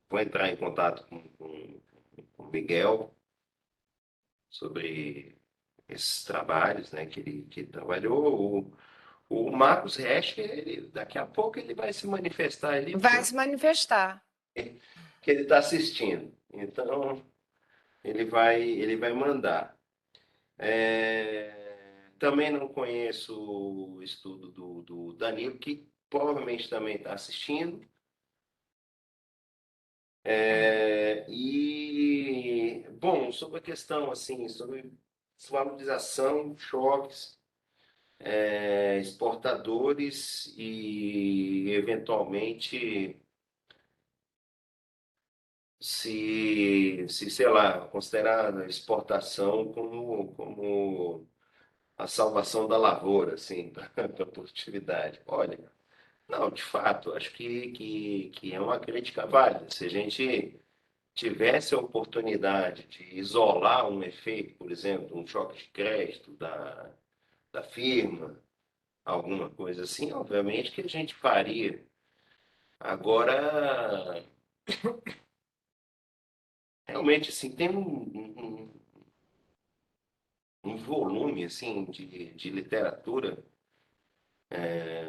Vou entrar em contato com o Miguel sobre esses trabalhos, né, que ele trabalhou. O Marcos Resch, daqui a pouco ele vai se manifestar ali, Vai se manifestar. que ele está assistindo. Então, ele vai mandar. Também não conheço o estudo do Danilo, que provavelmente também está assistindo. Bom, sobre a questão, assim, sobre desvalorização, choques, exportadores e, eventualmente, se sei lá, considerar a exportação como a salvação da lavoura, assim, para a produtividade. Olha, não, de fato, acho que é uma crítica válida. Se a gente tivesse a oportunidade de isolar um efeito, por exemplo, um choque de crédito da firma, alguma coisa assim, obviamente que a gente faria. Agora, realmente, assim, tem um volume, assim, de literatura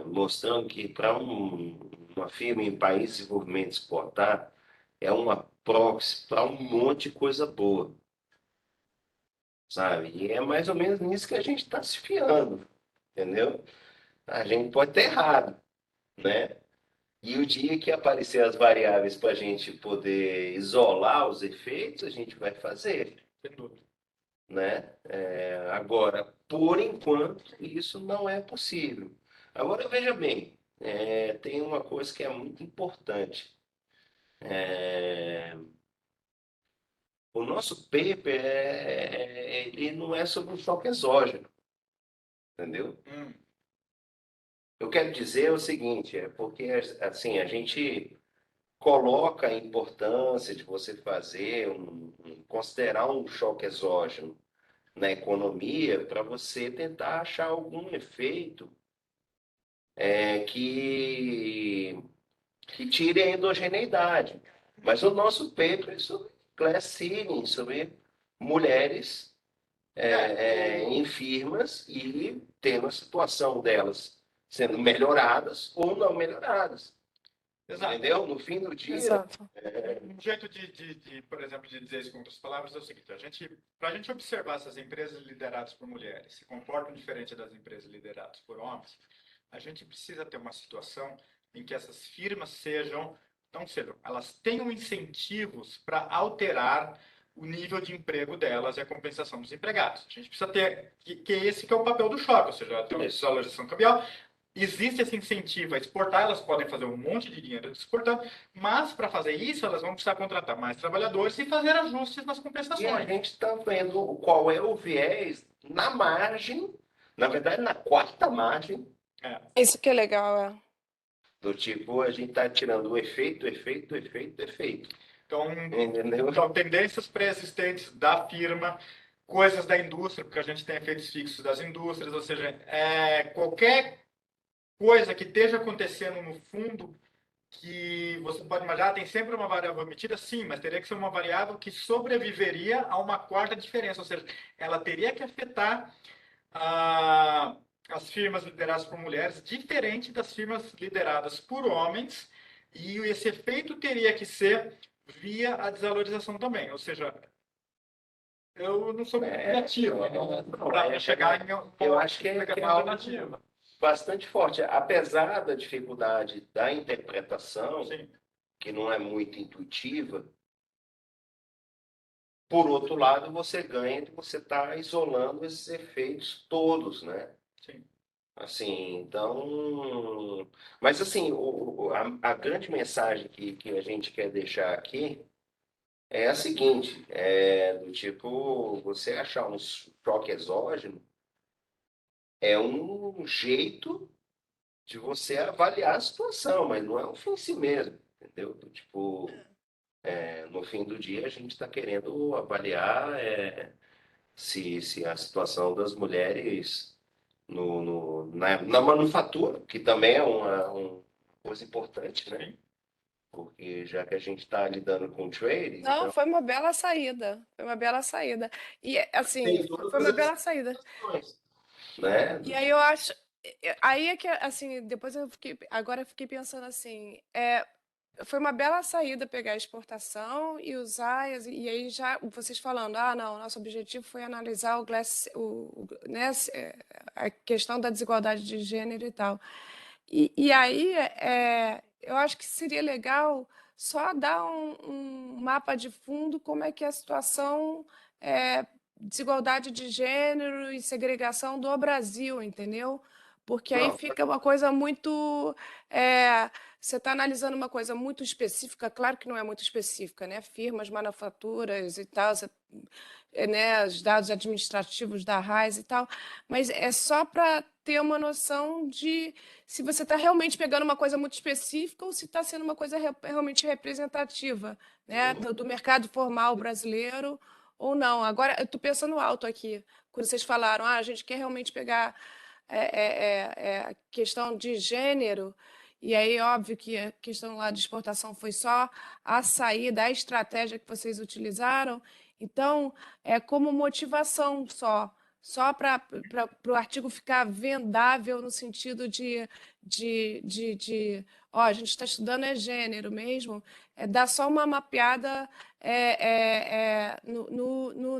mostrando que para uma firma em país de desenvolvimento exportar é uma proxy para um monte de coisa boa, sabe? E é mais ou menos nisso que a gente está se fiando, entendeu? A gente pode estar errado, né? E o dia que aparecer as variáveis para a gente poder isolar os efeitos, a gente vai fazer, Sem dúvida. né? Agora, por enquanto, isso não é possível. Agora, veja bem, tem uma coisa que é muito importante. É, o nosso paper ele não é sobre o choque exógeno, entendeu? Eu quero dizer o seguinte, é porque assim a gente coloca a importância de você fazer considerar um choque exógeno na economia para você tentar achar algum efeito que tire a endogeneidade. Mas o nosso paper é sobre glass ceiling, sobre mulheres em firmas e tendo a situação delas sendo melhoradas ou não melhoradas. Exato. Entendeu? No fim do dia, Exato. Um jeito por exemplo, de dizer isso com outras palavras é o seguinte: para a gente observar se as empresas lideradas por mulheres se comportam diferente das empresas lideradas por homens, a gente precisa ter uma situação em que essas firmas elas tenham incentivos para alterar o nível de emprego delas e a compensação dos empregados. A gente precisa ter que esse que é o papel do choque, ou seja, ter uma desvalorização cambial. Existe esse incentivo a exportar, elas podem fazer um monte de dinheiro exportando, mas para fazer isso elas vão precisar contratar mais trabalhadores e fazer ajustes nas e a compensações. gente está vendo qual é o viés na margem, na verdade, na quarta margem, Isso que é legal, é. do tipo, a gente está tirando o efeito, efeito, efeito, efeito. Entendeu? Então, tendências pré-existentes da firma, coisas da indústria, porque a gente tem efeitos fixos das indústrias, ou seja, qualquer coisa que esteja acontecendo no fundo, que você pode imaginar, tem sempre uma variável emitida, sim, mas teria que ser uma variável que sobreviveria a uma quarta diferença, ou seja, ela teria que afetar as firmas lideradas por mulheres, diferente das firmas lideradas por homens, e esse efeito teria que ser via a desvalorização também, ou seja, eu não sou muito criativo para chegar em uma eu acho que é algo alternativa. bastante forte, apesar da dificuldade da interpretação, Sim. que não é muito intuitiva. Por outro lado, você ganha de você estar isolando esses efeitos todos, né? Sim. Assim, então. Mas, assim, a grande mensagem que a gente quer deixar aqui é a seguinte: do tipo, você achar um choque exógeno é um jeito de você avaliar a situação, mas não é um fim em si mesmo, entendeu? Do tipo, no fim do dia, a gente está querendo avaliar se a situação das mulheres na manufatura, que também é uma coisa importante, né? Porque já que a gente está lidando com trade, Não, então foi uma bela saída. Foi uma bela saída. E, assim, tem todas foi uma essas bela saída. questões, né? E aí eu acho. Aí é que, assim, depois eu fiquei. Agora eu fiquei pensando assim. Foi uma bela saída pegar a exportação e usar, e aí já vocês falando, não, nosso objetivo foi analisar né, a questão da desigualdade de gênero e tal. E aí eu acho que seria legal só dar um mapa de fundo como é que é a situação, desigualdade de gênero e segregação do Brasil, entendeu? Porque aí Não, fica uma coisa muito. é, Você está analisando uma coisa muito específica, claro que não é muito específica, né? Firmas, manufaturas e tal, né? Os dados administrativos da RAIS e tal, mas é só para ter uma noção de se você está realmente pegando uma coisa muito específica ou se está sendo uma coisa realmente representativa, né? Do mercado formal brasileiro ou não. Agora, eu estou pensando alto aqui, quando vocês falaram, a gente quer realmente pegar a questão de gênero. E aí, óbvio que a questão lá de exportação foi só a saída, a estratégia que vocês utilizaram. Então, é como motivação só para o artigo ficar vendável no sentido ó, a gente está estudando gênero mesmo, dar só uma mapeada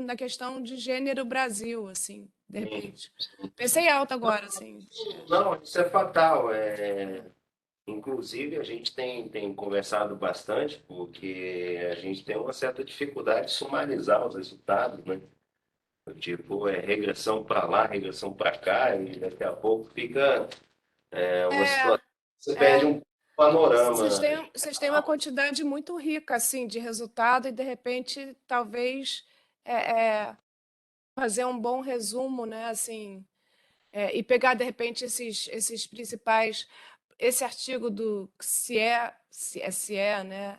na questão de gênero Brasil, assim, de repente. Pensei alto agora, assim. Não, isso é fatal. Inclusive, a gente tem conversado bastante, porque a gente tem uma certa dificuldade de sumarizar os resultados, né? Tipo, regressão para lá, regressão para cá, e daqui a pouco fica uma É, situação. Você perde um panorama. vocês têm uma quantidade muito rica, assim, de resultado e, de repente, talvez fazer um bom resumo, né, assim, e pegar, de repente, esses principais... Esse artigo do se é, né,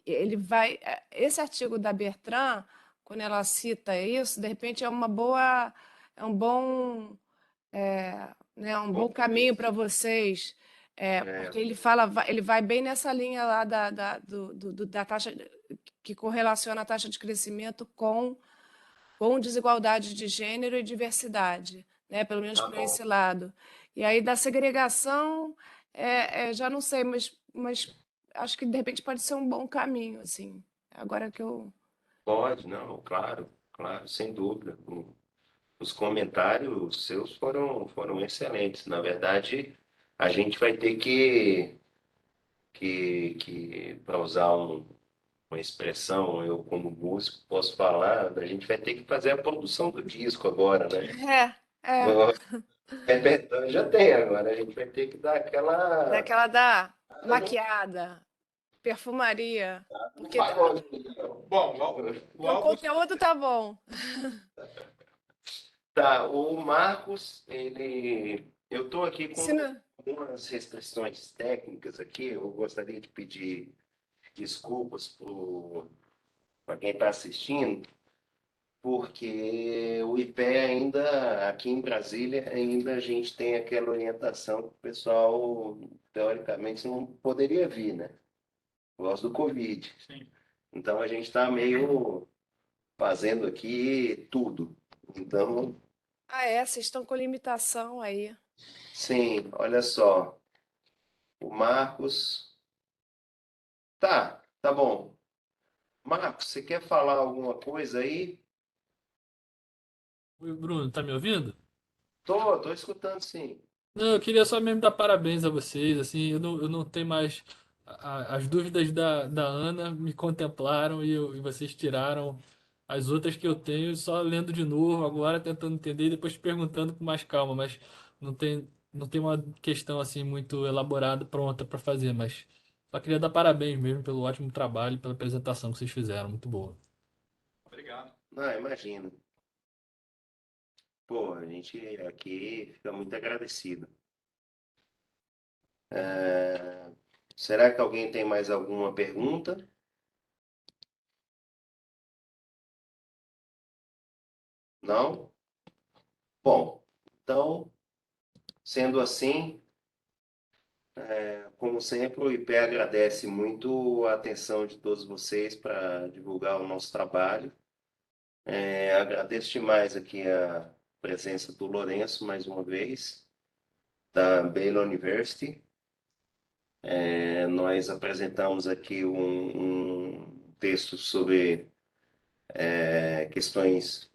ele vai... Esse artigo da Bertrand, quando ela cita isso, de repente é um bom né, um bom caminho para vocês, porque ele vai bem nessa linha lá da taxa que correlaciona a taxa de crescimento com desigualdade de gênero e diversidade, né, pelo menos Tá por bom. esse lado. E aí da segregação, já não sei, mas acho que de repente pode ser um bom caminho, assim. Agora que eu Pode, não, claro, claro, sem dúvida. Os comentários seus foram excelentes. Na verdade, a gente vai ter que para usar uma expressão, eu como músico posso falar, a gente vai ter que fazer a produção do disco agora, né? é, é, O repertório já tem agora, a gente vai ter que dar aquela daquela da maquiada, perfumaria, um porque pagode. Bom, o o álbum conteúdo tá bom. Tá, o Marcos, eu estou aqui Se com não- algumas restrições técnicas aqui, eu gostaria de pedir desculpas para quem está assistindo, porque o IPE ainda, aqui em Brasília, ainda a gente tem aquela orientação que o pessoal, teoricamente, não poderia vir, né? Por causa do Covid. sim. Então, a gente está meio fazendo aqui tudo. Então, vocês estão com limitação aí. sim, olha só, o Marcos... Tá bom. Marcos, você quer falar alguma coisa aí? Oi, Bruno, tá me ouvindo? Tô escutando, sim. Não, eu queria só mesmo dar parabéns a vocês, assim, eu não tenho mais... As dúvidas da Ana me contemplaram e vocês tiraram as outras que eu tenho, só lendo de novo agora, tentando entender e depois perguntando com mais calma, mas não tem uma questão, assim, muito elaborada, pronta para fazer, mas só queria dar parabéns mesmo pelo ótimo trabalho, pela apresentação que vocês fizeram, muito boa. Obrigado. Não, imagino. Pô, a gente aqui fica muito agradecido. É, Será que alguém tem mais alguma pergunta? Não? Bom, então, sendo assim, como sempre, o IP agradece muito a atenção de todos vocês para divulgar o nosso trabalho. Agradeço demais aqui a presença do Lourenço, mais uma vez, da Baylor University. Nós apresentamos aqui um texto sobre questões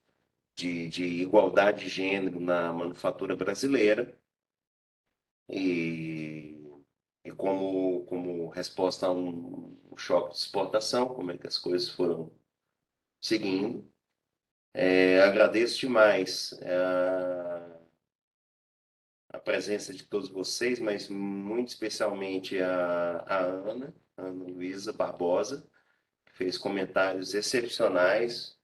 de igualdade de gênero na manufatura brasileira e, e como resposta a um choque de exportação, como é que as coisas foram seguindo. Agradeço demais a presença de todos vocês, mas muito especialmente a Ana Luísa Barbosa, que fez comentários excepcionais,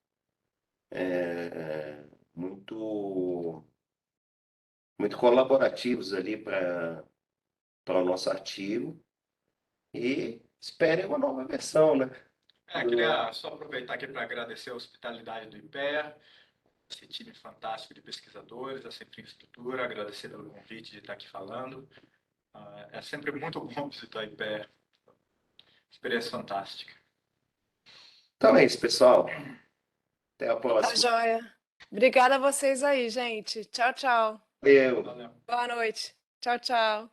muito, muito colaborativos ali para o nosso artigo. E esperem uma nova versão, né? Queria só aproveitar aqui para agradecer a hospitalidade do IPER, esse time fantástico de pesquisadores, essa infraestrutura, agradecer pelo convite de estar aqui falando. É sempre muito bom visitar IPE. Experiência fantástica. Então é isso, pessoal. Até a Tá próxima. joia. Obrigada a vocês aí, gente. Tchau, tchau. Valeu. Valeu. Boa noite. Tchau, tchau.